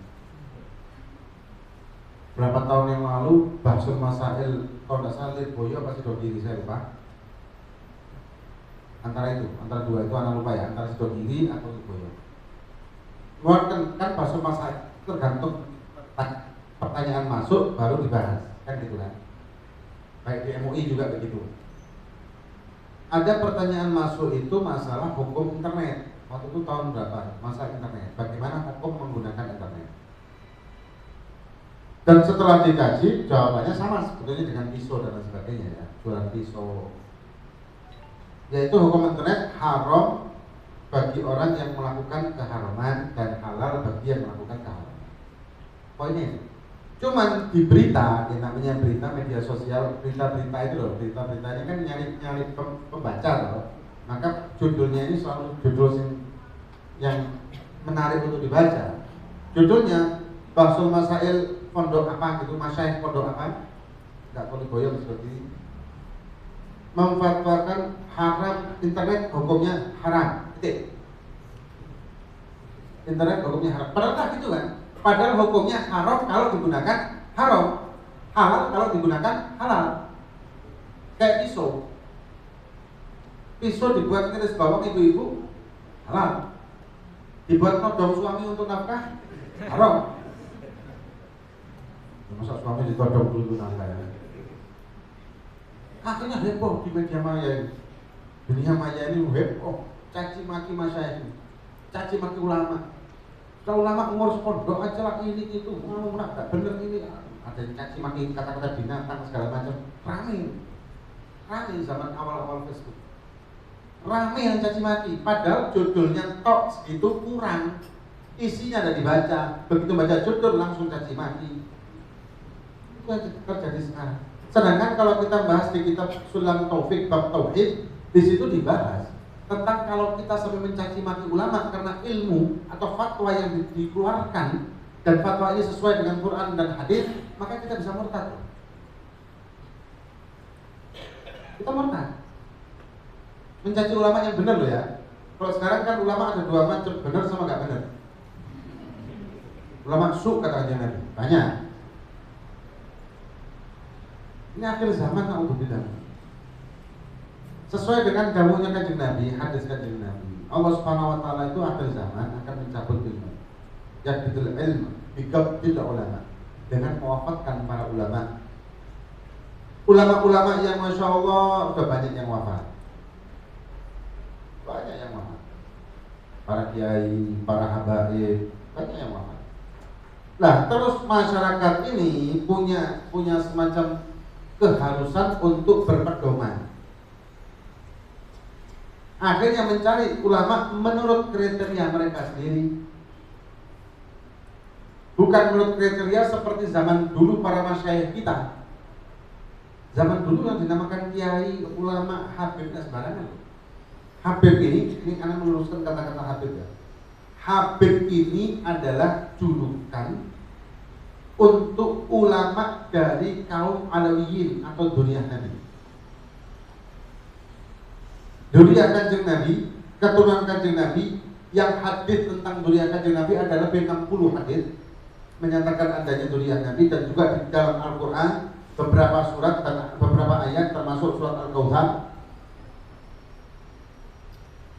Berapa tahun yang lalu Bahsul Masail, kalau tidak salah Lirboyo apa Sidogiri, saya lupa. Antara dua itu anak lupa ya, antara Sidogiri atau Lirboyo. Kan Bahsul Masail tergantung pertanyaan masuk baru dibahas, kan gitu kan. Baik di MUI juga begitu. Ada pertanyaan masuk itu masalah hukum internet. Waktu itu tahun berapa? Masa internet. Bagaimana hukum menggunakan internet? Dan setelah dikaji, jawabannya sama sebetulnya dengan pisau dan lain sebagainya ya. Jualan pisau. Yaitu hukum internet haram bagi orang yang melakukan keharaman dan halal bagi yang melakukan keharaman. Poinnya itu. Cuman di berita, yang namanya berita media sosial, berita-berita itu loh, berita-berita ini kan nyari pembaca loh. Maka judulnya ini selalu judul yang menarik untuk dibaca. Judulnya Bahsul Masail pondok apa gitu, masyaikh pondok apa? Enggak perlu goyang seperti ini. Memfatwakan haram internet, hukumnya haram. Titik. Internet hukumnya haram. Padahal gitu kan? Padahal hukumnya haram kalau digunakan haram, halal kalau digunakan halal. Kayak pisau. Pisau dibuat tiris bawang ibu-ibu, halal. Dibuat nodong suami untuk nafkah, haram. Masa suami ditodong dulu nafkah ya? Akhirnya heboh di media maya. Dunia maya ini heboh, caci maki masyayikh, caci maki ulama. Kalau ulama ngurus pondok aja lah ini itu, nggak bener ini. Ada yang caci maki kata-kata binatang segala macam. Rame zaman awal-awal Facebook. Rame yang caci maki. Padahal judulnya tok itu kurang, isinya ada dibaca. Begitu baca judul langsung caci maki. Itu yang terjadi sekarang. Sedangkan kalau kita bahas di kitab Sulam Taufik bab Tauhid, di situ dibahas tentang kalau kita sampai mencaci maki ulama karena ilmu atau fatwa yang dikeluarkan dan fatwa ini sesuai dengan Quran dan hadis, maka kita bisa murtad. Kita murtad. Mencaci ulama yang benar loh ya. Kalau sekarang kan ulama ada dua macam, benar sama nggak benar. Ulama su kata Nabi, banyak. Ini akhir zaman naudzubillah. Sesuai dengan dawuhnya Kanjeng Nabi, hadis Kanjeng Nabi, Allah Subhanahu wa taala itu akhir zaman akan mencabut ilmu. Yaqbidul ilm biqabdil ulama, dengan mewafatkan para ulama. Ulama-ulama yang Masya Allah sudah banyak yang wafat. Banyak yang wafat. Para kiai, para habaib, banyak yang wafat. Nah, terus masyarakat ini punya semacam keharusan untuk berpedoman. Akhirnya mencari ulama menurut kriteria mereka sendiri, bukan menurut kriteria seperti zaman dulu para masyayikh kita. Zaman dulu yang dinamakan kiai, ulama, habib, dan sembarangan. Habib ini anak meluruskan kata-kata habib ya. Habib ini adalah julukan untuk ulama dari kaum Alawiyin atau Duriyah Nabi. Duriyah Kanjeng Nabi, keturunan Kanjeng Nabi, yang hadis tentang Duriyah Kanjeng Nabi adalah lebih 60 hadis menyatakan adanya Duriyah Nabi, dan juga di dalam Al-Quran beberapa surat dan beberapa ayat termasuk surat Al-Kautsar.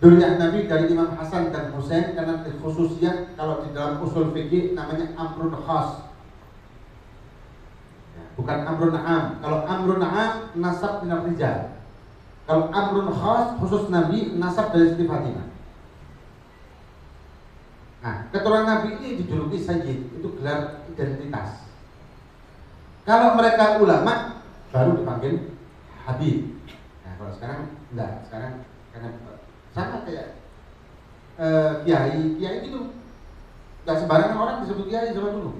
Duriyah Nabi dari Imam Hasan dan Husain, karena khususnya kalau di dalam usul fikih namanya amrun khas. bukan amrun am. Kalau amrun am nasab minal rijal. Kalau amrun khas khusus Nabi nasab dari Siti Fatimah. Nah, keturunan Nabi ini dijuluki Sayyid, itu gelar identitas. Kalau mereka ulama baru dipanggil Habib. Nah, kalau sekarang enggak, sekarang karena sama kayak kiai gitu. Enggak sembarangan orang disebut kiai zaman dulu.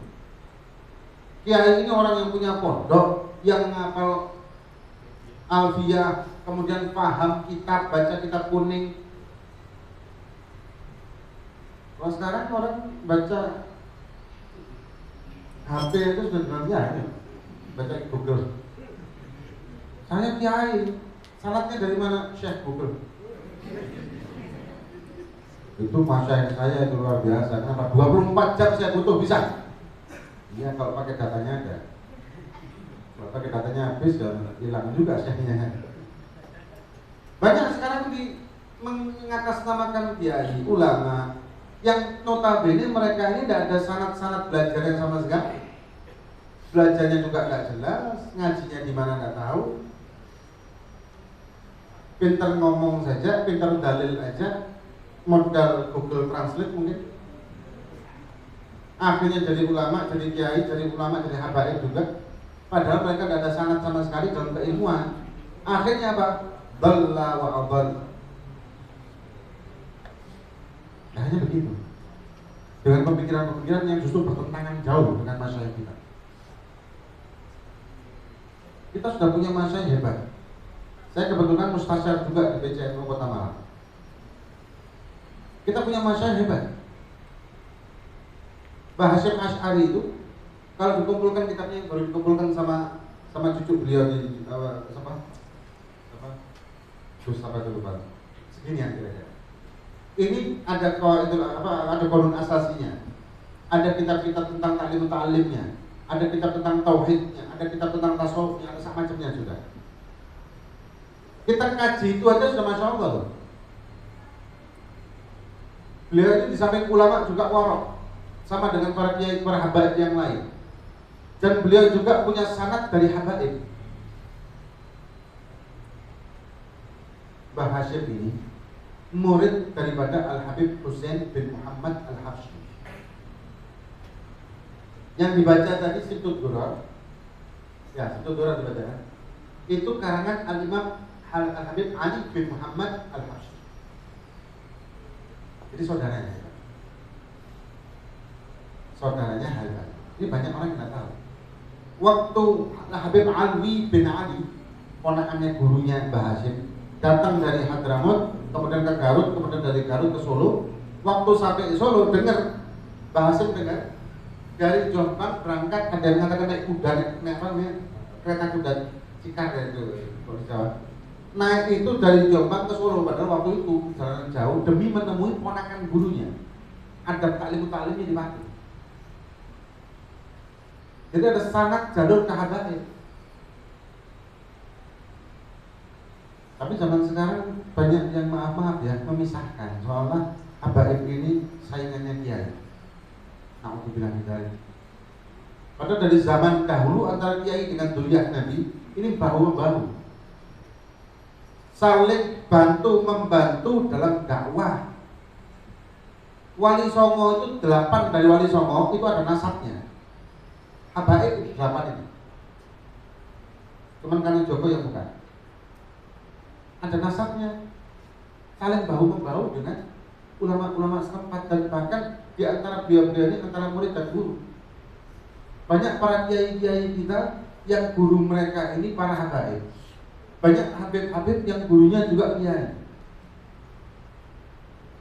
Kiai ini orang yang punya pondok, yang ngapal alfiyah, kemudian paham kitab, baca kitab kuning. Kalau sekarang orang baca HP itu sudah biasa, baca Google. Saya kiai, salatnya dari mana? Syekh Google. Itu masyayikh saya itu luar biasa. Kenapa? 24 jam saya butuh bisa. Iya, kalau pakai datanya ada. Kalau pakai datanya habis ya hilang juga syekhnya. Banyak sekarang mengatasnamakan kiai, ulama yang notabene mereka ini tidak ada sanad-sanad belajar yang sama sekali. Belajarnya juga nggak jelas, ngajinya di mana nggak tahu. Pintar ngomong saja, pintar dalil aja, modal Google Translate mungkin. Akhirnya jadi ulama, jadi kiai, jadi ulama, jadi habaib juga. Padahal mereka tidak ada sanad sama sekali dalam keilmuan. Akhirnya apa? Dhalla wa adhal. Akhirnya begitu. Dengan pemikiran-pemikiran yang justru bertentangan jauh dengan masyarakat kita. Kita sudah punya masyarakat hebat. Saya kebetulan mustasyar juga di BCNU Kota Malang. Kita punya masyarakat hebat. Mbah Hasyim Asy'ari itu kalau dikumpulkan kitabnya yang baru dikumpulkan sama cucu beliau di Gus apa itu lupa. Segini yang kira-kira. Ini ada ada kolon asasinya. Ada kitab-kitab tentang ta'limnya, ada kitab tentang tauhidnya, ada kitab tentang tasawufnya, ada semacamnya juga. Kita kaji itu aja sudah Masya Allah loh. Beliau ini di samping ulama juga warok, sama dengan para kiai, para habaib yang lain. Dan beliau juga punya sanad dari habaib. Mbah Hasyim ini murid daripada Al-Habib Husain bin Muhammad Al-Habsyi. Yang dibaca tadi Situd Durar. Ya, Situd Durar dibaca. Itu karangan Al-Imam Al-Habib Ali bin Muhammad Al-Habsyi. Jadi saudaranya. Saudaranya Halal. Ini banyak orang yang tidak tahu. Waktu Habib Alwi bin Ali, ponakannya gurunya Mbah Hasyim, datang dari Hadramut, kemudian ke Garut, kemudian dari Garut ke Solo. Waktu sampai di Solo, dengar Mbah Hasyim dengar dari Jombang berangkat, ada yang mengatakan naik kuda, naik kereta kuda Cikar itu kalau di Jawa. Naik itu dari Jombang ke Solo, padahal waktu itu jalan jauh demi menemui ponakan gurunya. Adab taklimnya dipakai. Jadi ada sanad jalur kehabaib. Tapi zaman sekarang banyak yang maaf ya memisahkan, seolah habaib ini saingannya kiai. Na'udzubillah min dzalik. Padahal dari zaman dahulu antara kiai dengan dzurriyyah Nabi ini bahu-membahu, saling bantu membantu dalam dakwah. Wali Songo itu 8 dari Wali Songo itu ada nasabnya. Habaib itu 8 ini. Cuman Kang Joko yang bukan. Ada nasabnya. Saling bahu-membahu dengan ulama-ulama setempat, dan bahkan di antara beliau-beliau ini antara murid dan guru. Banyak para kiai-kiai kita yang guru mereka ini para habaib. Banyak habib-habib yang gurunya juga kiai.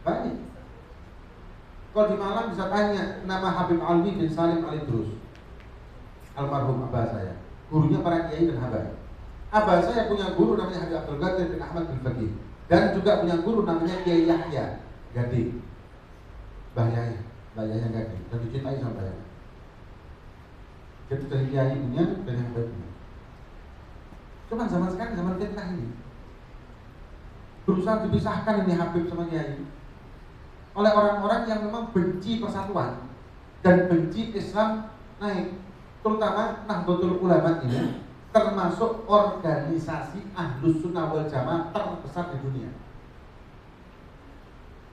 Banyak. Kalau di Malang bisa tanya nama Habib Alwi bin Salim Al-Idrus, almarhum abah saya. Gurunya para kiai dan habaib. Abah saya punya guru namanya Habib Abdul Qadir bin Ahmad bin Faqih, dan juga punya guru namanya Kiai Yahya Gading. Mbah Yahya Gading, dan dicintai sama saya. Jadi dari kiai punya dan yang habaib punya. Cuma zaman sekarang zaman fitnah ini, berusaha dipisahkan ini habib sama kiai oleh orang-orang yang memang benci persatuan dan benci Islam naik. terutama Nahdlatul Ulama ini termasuk organisasi Ahlus Sunnah wal Jamaah terbesar di dunia.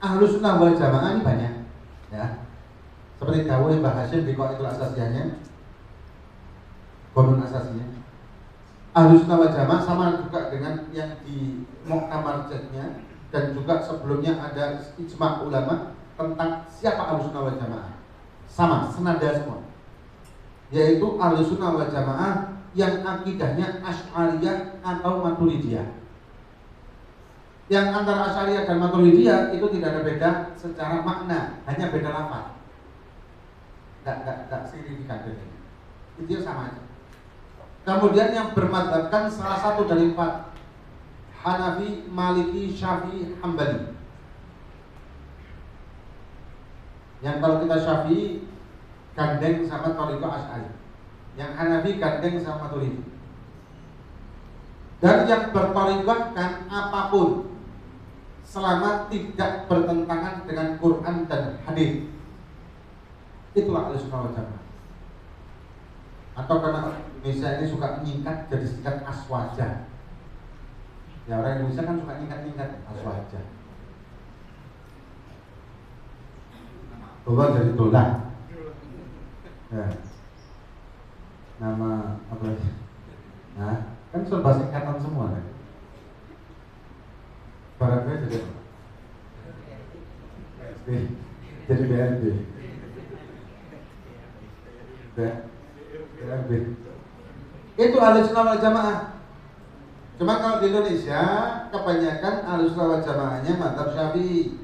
Ahlus Sunnah wal Jamaah ini banyak, ya. Seperti dawuh Mbah Hasyim di Qaidatul Asasiyahnya, Qanun Asasiyah. Ahlus Sunnah wal Jamaah sama juga dengan yang di Muktamar Jatnya, dan juga sebelumnya ada ijma ulama tentang siapa Ahlus Sunnah wal Jamaah. Sama, senada semua. Yaitu Ahlus Sunnah wal Jamaah yang akidahnya Asy'ariyah atau Maturidiyah. Yang antara Asy'ariyah dan Maturidiyah itu tidak ada beda secara makna, hanya beda lafaz. Tidak signifikan bedanya. Itu sama aja. Kemudian yang bermadzhabkan salah satu dari 4, Hanafi, Maliki, Syafi'i, Hambali. Yang kalau kita Syafi'i gandeng sama Thariqah Asy'ari, yang Hanafi gandeng sama Maturidi. Dan yang berthariqahkan apapun selama tidak bertentangan dengan Quran dan hadis, itulah Ahlus Sunnah wal Jamaah. Atau karena Indonesia ini suka menyingkat jadi singkat aswaja. Ya, orang Indonesia kan suka nyingkat aswaja. Dolar jadi dolar. Ya. Nama apa lagi? Nah, kan serba singkatan semua kan. Barangkali jadi BRB. BRB. Itu Ahlus Sunnah wal Jamaah. Cuma kalau di Indonesia kebanyakan Ahlus Sunnah wal Jamaahnya mazhab Syafi'i.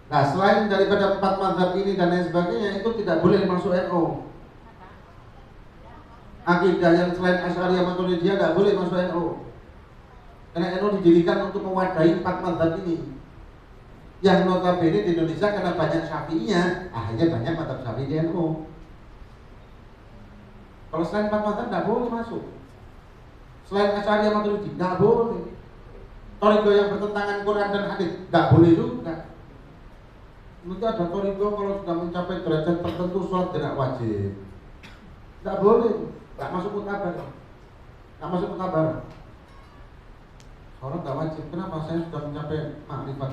Nah, selain daripada 4 mazhab ini dan lain sebagainya, itu tidak boleh masuk NU. Akidah yang selain Asy'ariyah Maturidiyah tidak boleh masuk NU. Karena NU didirikan untuk mewadahi 4 mazhab ini. Yang notabene di Indonesia karena banyak Syafi'inya, akhirnya banyak mazhab Syafi'i di NU. Kalau selain 4 mazhab tidak boleh masuk. Selain Asy'ariyah Maturidiyah tidak boleh. Thariqah yang bertentangan Quran dan hadis tidak boleh juga. Nanti ada thariqah kalau sudah mencapai derajat tertentu sholat tidak wajib. Tidak boleh, tidak masuk mutabar. Tidak masuk mutabar. Sholat tidak wajib. Kenapa? Saya sudah mencapai makrifat.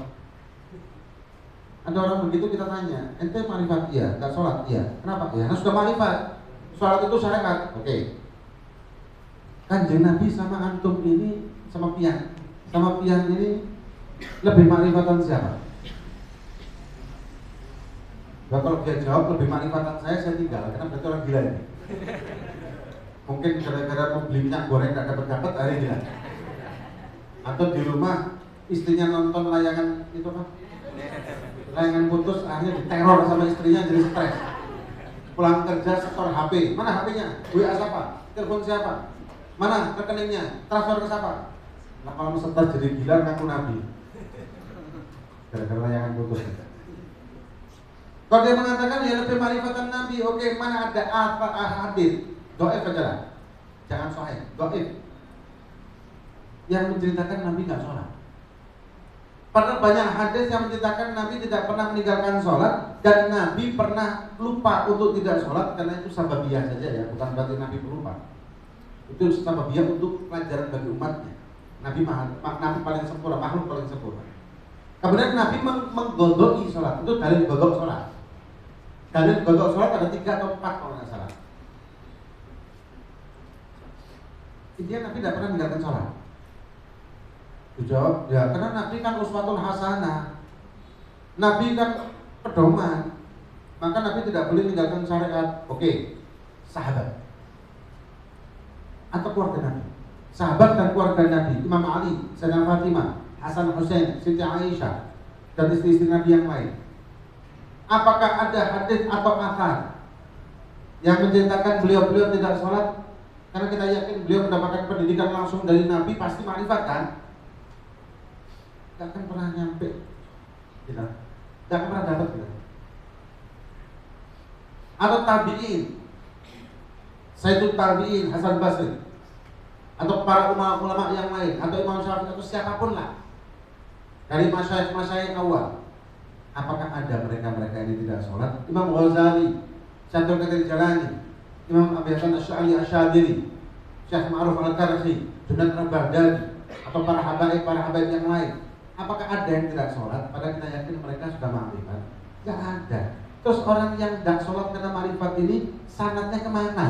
Ada orang begitu kita tanya, ente makrifat? Iya. Tidak sholat? Iya. Kenapa? Ya, sudah makrifat. Sholat itu syariat. Oke. Kanjeng Nabi sama antum ini sama pian ini lebih makrifatan siapa? Nah, kalau dia jawab lebih makrifatan saya tinggal, karena berarti orang gila ini. Mungkin gara-gara mau beli minyak goreng tidak dapat hari ini. Atau di rumah istrinya nonton layangan itu apa? Layangan putus, akhirnya diteror sama istrinya jadi stres. Pulang kerja setor HP, mana HP-nya? WA siapa? Telepon siapa? Mana rekeningnya? Transfer ke siapa? Nah, kalau setor jadi gila ngaku Nabi. Gara-gara layangan putus. Kalau dia mengatakan ya lebih marifatan Nabi, oke, mana ada apa hadis? Dhaif aja lah. Jangan sahih, dhaif. Yang menceritakan Nabi nggak sholat. Padahal banyak hadis yang menceritakan Nabi tidak pernah meninggalkan sholat, dan Nabi pernah lupa untuk tidak sholat, karena itu sababiyah saja ya, bukan berarti Nabi pelupa. Itu sababiyah untuk pelajaran bagi umatnya. Nabi paling sempurna, makhluk paling sempurna. Kemudian Nabi menggodoi sholat, itu dalil godok sholat. Dalil godok sholat ada 3 atau 4 kalau nggak salah. Intinya Nabi tidak pernah meninggalkan sholat. Dijawab, ya karena Nabi kan uswatul hasanah. Nabi kan pedoman. Maka Nabi tidak boleh meninggalkan syariat. Oke, sahabat atau keluarga Nabi. Sahabat dan keluarga Nabi, Imam Ali, Sayyidah Fatimah, Hasan Hussein, Siti Aisyah, dan istri-istri Nabi yang lain. Apakah ada hadis atau athar yang menceritakan beliau-beliau tidak sholat? Karena kita yakin beliau mendapatkan pendidikan langsung dari Nabi, pasti makrifat kan? Tidak akan pernah nyampe kita. Tidak akan pernah dapat kita. Atau tabi'in, Sayyidul Tabi'in, Hasan Basri, atau para ulama yang lain, atau Imam Syafi'i, atau siapapun lah dari masyayikh awal. Apakah ada mereka ini tidak sholat? Imam Ghazali, Syaikhul Qadir Jalani, Imam Abi Hasan Asy'ari Asyadili, Syekh Ma'ruf Al-Karhi, Junaid Al-Baghdadi, atau para habaib yang lain. Apakah ada yang tidak sholat? Padahal kita yakin mereka sudah makrifat. Gak ada. Terus orang yang tidak sholat karena makrifat ini sanadnya kemana?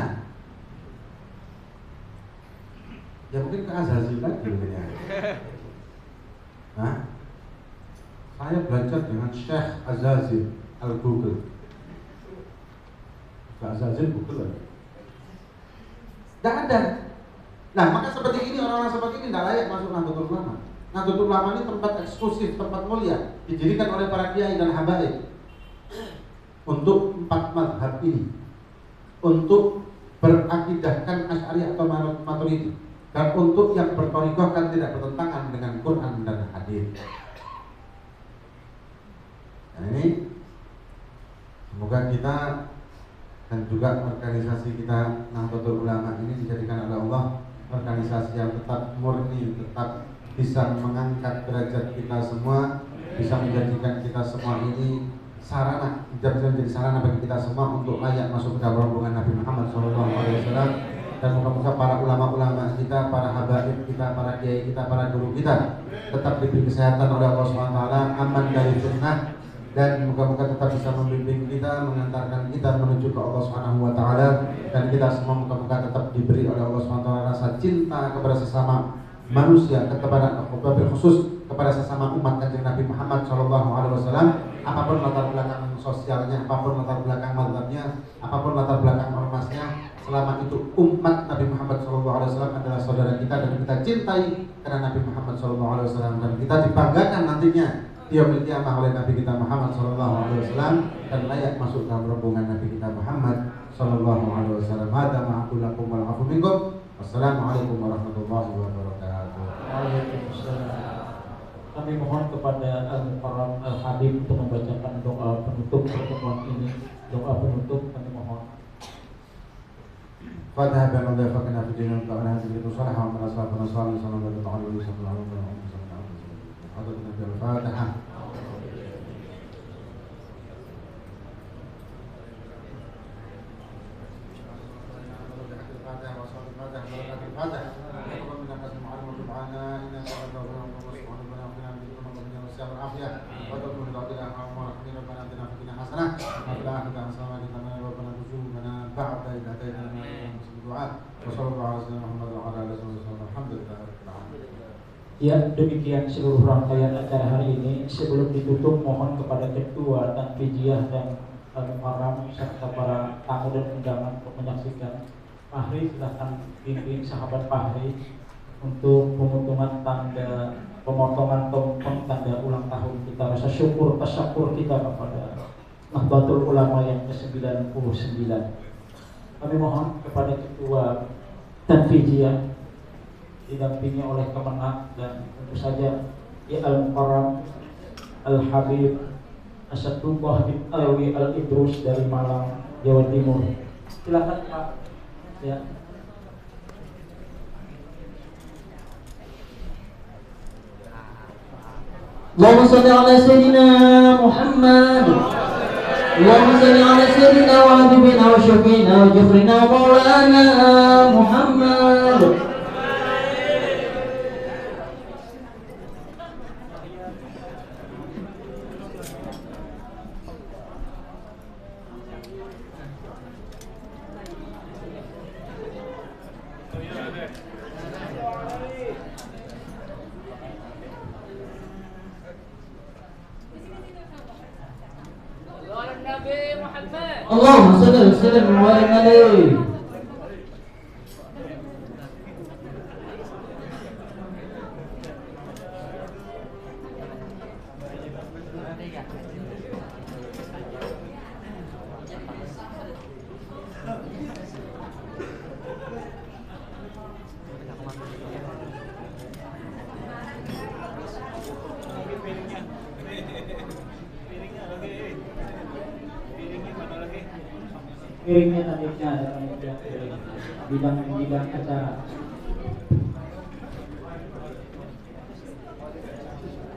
Ya mungkin ke Azazil tadi mungkin ya. Nah, saya belajar dengan Syekh Azazil Al-Google. Syekh Azazil Google lagi. Tidak ada. Nah, maka seperti ini, orang-orang seperti ini tidak layak masuk Nahdlatul Ulama. Nahdlatul Ulama ini tempat eksklusif, tempat mulia, dijadikan oleh para kiai dan habaib untuk 4 mazhab ini, untuk berakidahkan Asy'ari atau Maturidi, dan untuk yang berthariqah kan tidak bertentangan dengan Quran dan hadis. Nah ini semoga kita dan juga organisasi kita Nahdlatul Ulama ini dijadikan oleh Allah organisasi yang tetap murni, tetap bisa mengangkat derajat kita semua, bisa menjadikan kita semua ini sarana, bisa menjadi sarana bagi kita semua untuk layak masuk ke dalam rombongan Nabi Muhammad SAW. Dan moga-moga para ulama-ulama kita, para habaib kita, para kiai kita, para guru kita tetap diberi kesehatan oleh Allah SWT, aman dari fitnah, dan moga-moga tetap bisa membimbing kita, mengantarkan kita menuju ke Allah SWT, dan kita semua moga-moga tetap diberi oleh Allah SWT rasa cinta kepada sesama manusia, kepada khusus kepada sesama umat Kanjeng Nabi Muhammad SAW. Apapun latar belakang sosialnya, apapun latar belakang mazhabnya, apapun latar belakang ormasnya, selama itu umat Nabi Muhammad SAW adalah saudara kita dan kita cintai karena Nabi Muhammad SAW, dan kita dibanggakan nantinya yaumil qiyamah oleh Nabi kita Muhammad SAW dan layak masuk dalam rombongan Nabi kita Muhammad SAW. Hada ma'akulakum wal-afu minkum. Wassalamualaikum warahmatullahi wabarakatuh. Waalaikumsalam. Kami mohon kepada Al-Mukarram Al-Habib untuk membacakan doa penutup pertemuan ini. Doa penutup kami mohon. Fatihah bi Allah fakana fi dinil ta'ala hadhihi tusalah wa man asaba nasala sallallahu alaihi wa sallam. Hadhihi Nabi Al-Fatihah. Ya, demikian seluruh rangkaian acara hari ini. Sebelum ditutup, mohon kepada Ketua Tanfidiyah dan Al-Mukarram serta para tamu dan undangan untuk menyaksikan. Fahri, silahkan bimbing sahabat Fahri untuk pemotongan tanda ulang tahun kita. Rasa syukur, tasyakur kita kepada Nahdlatul Ulama yang ke-99. Kami mohon kepada Ketua Tanfidiyah didampingi oleh Kemenak dan tentu saja ya Al-Mukarram Al-Habib Asadullah bin Alwi Al-Idrus dari Malang, Jawa Timur. Silakan Pak. Ya. Allahumma shalli ala sayyidina Muhammad. Allahumma shalli ala sayyidina wa habibina wa syafiina wa jafrina wa maulana Muhammad. Allahumma salli wa sallim wa barik alaihi. Piringnya tandiknya ada panitia bidang acara.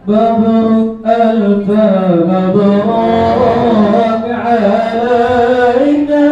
مبروك ألف مبروك علينا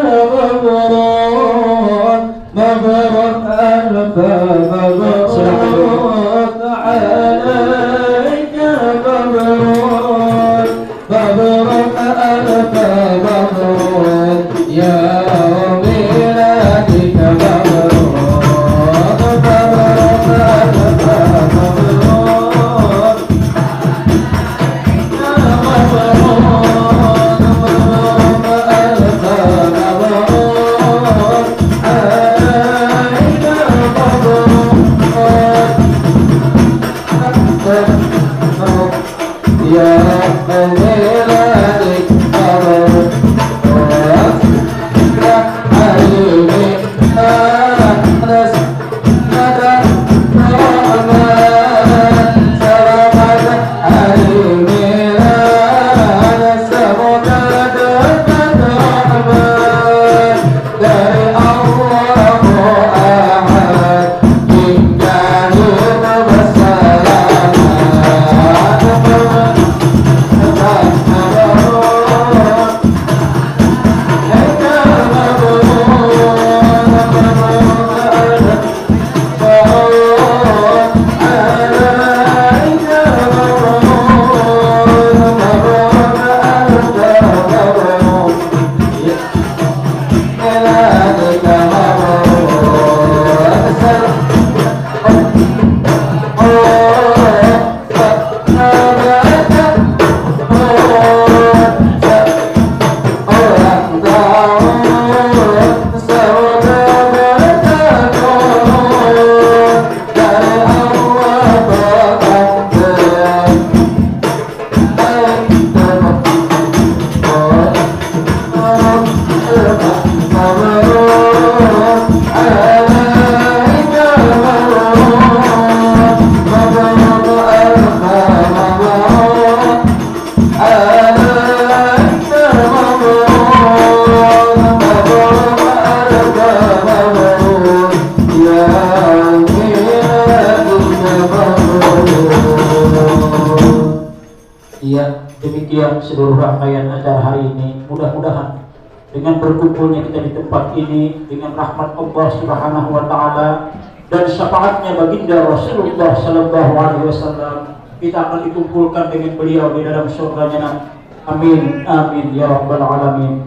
Ya, demikian seluruh rangkaian acara hari ini. Mudah-mudahan dengan berkumpulnya kita di tempat ini dengan rahmat Allah Subhanahu wa taala dan syafaatnya baginda Rasulullah sallallahu alaihi wasallam, kita akan dikumpulkan dengan beliau di dalam surganya. Amin amin ya rabbal alamin.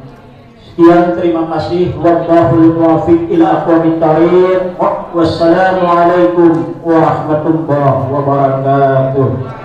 Sekian, terima kasih. Wallahul muwaffiq ila aqwamit thariq. Wassalamu alaikum warahmatullahi wabarakatuh.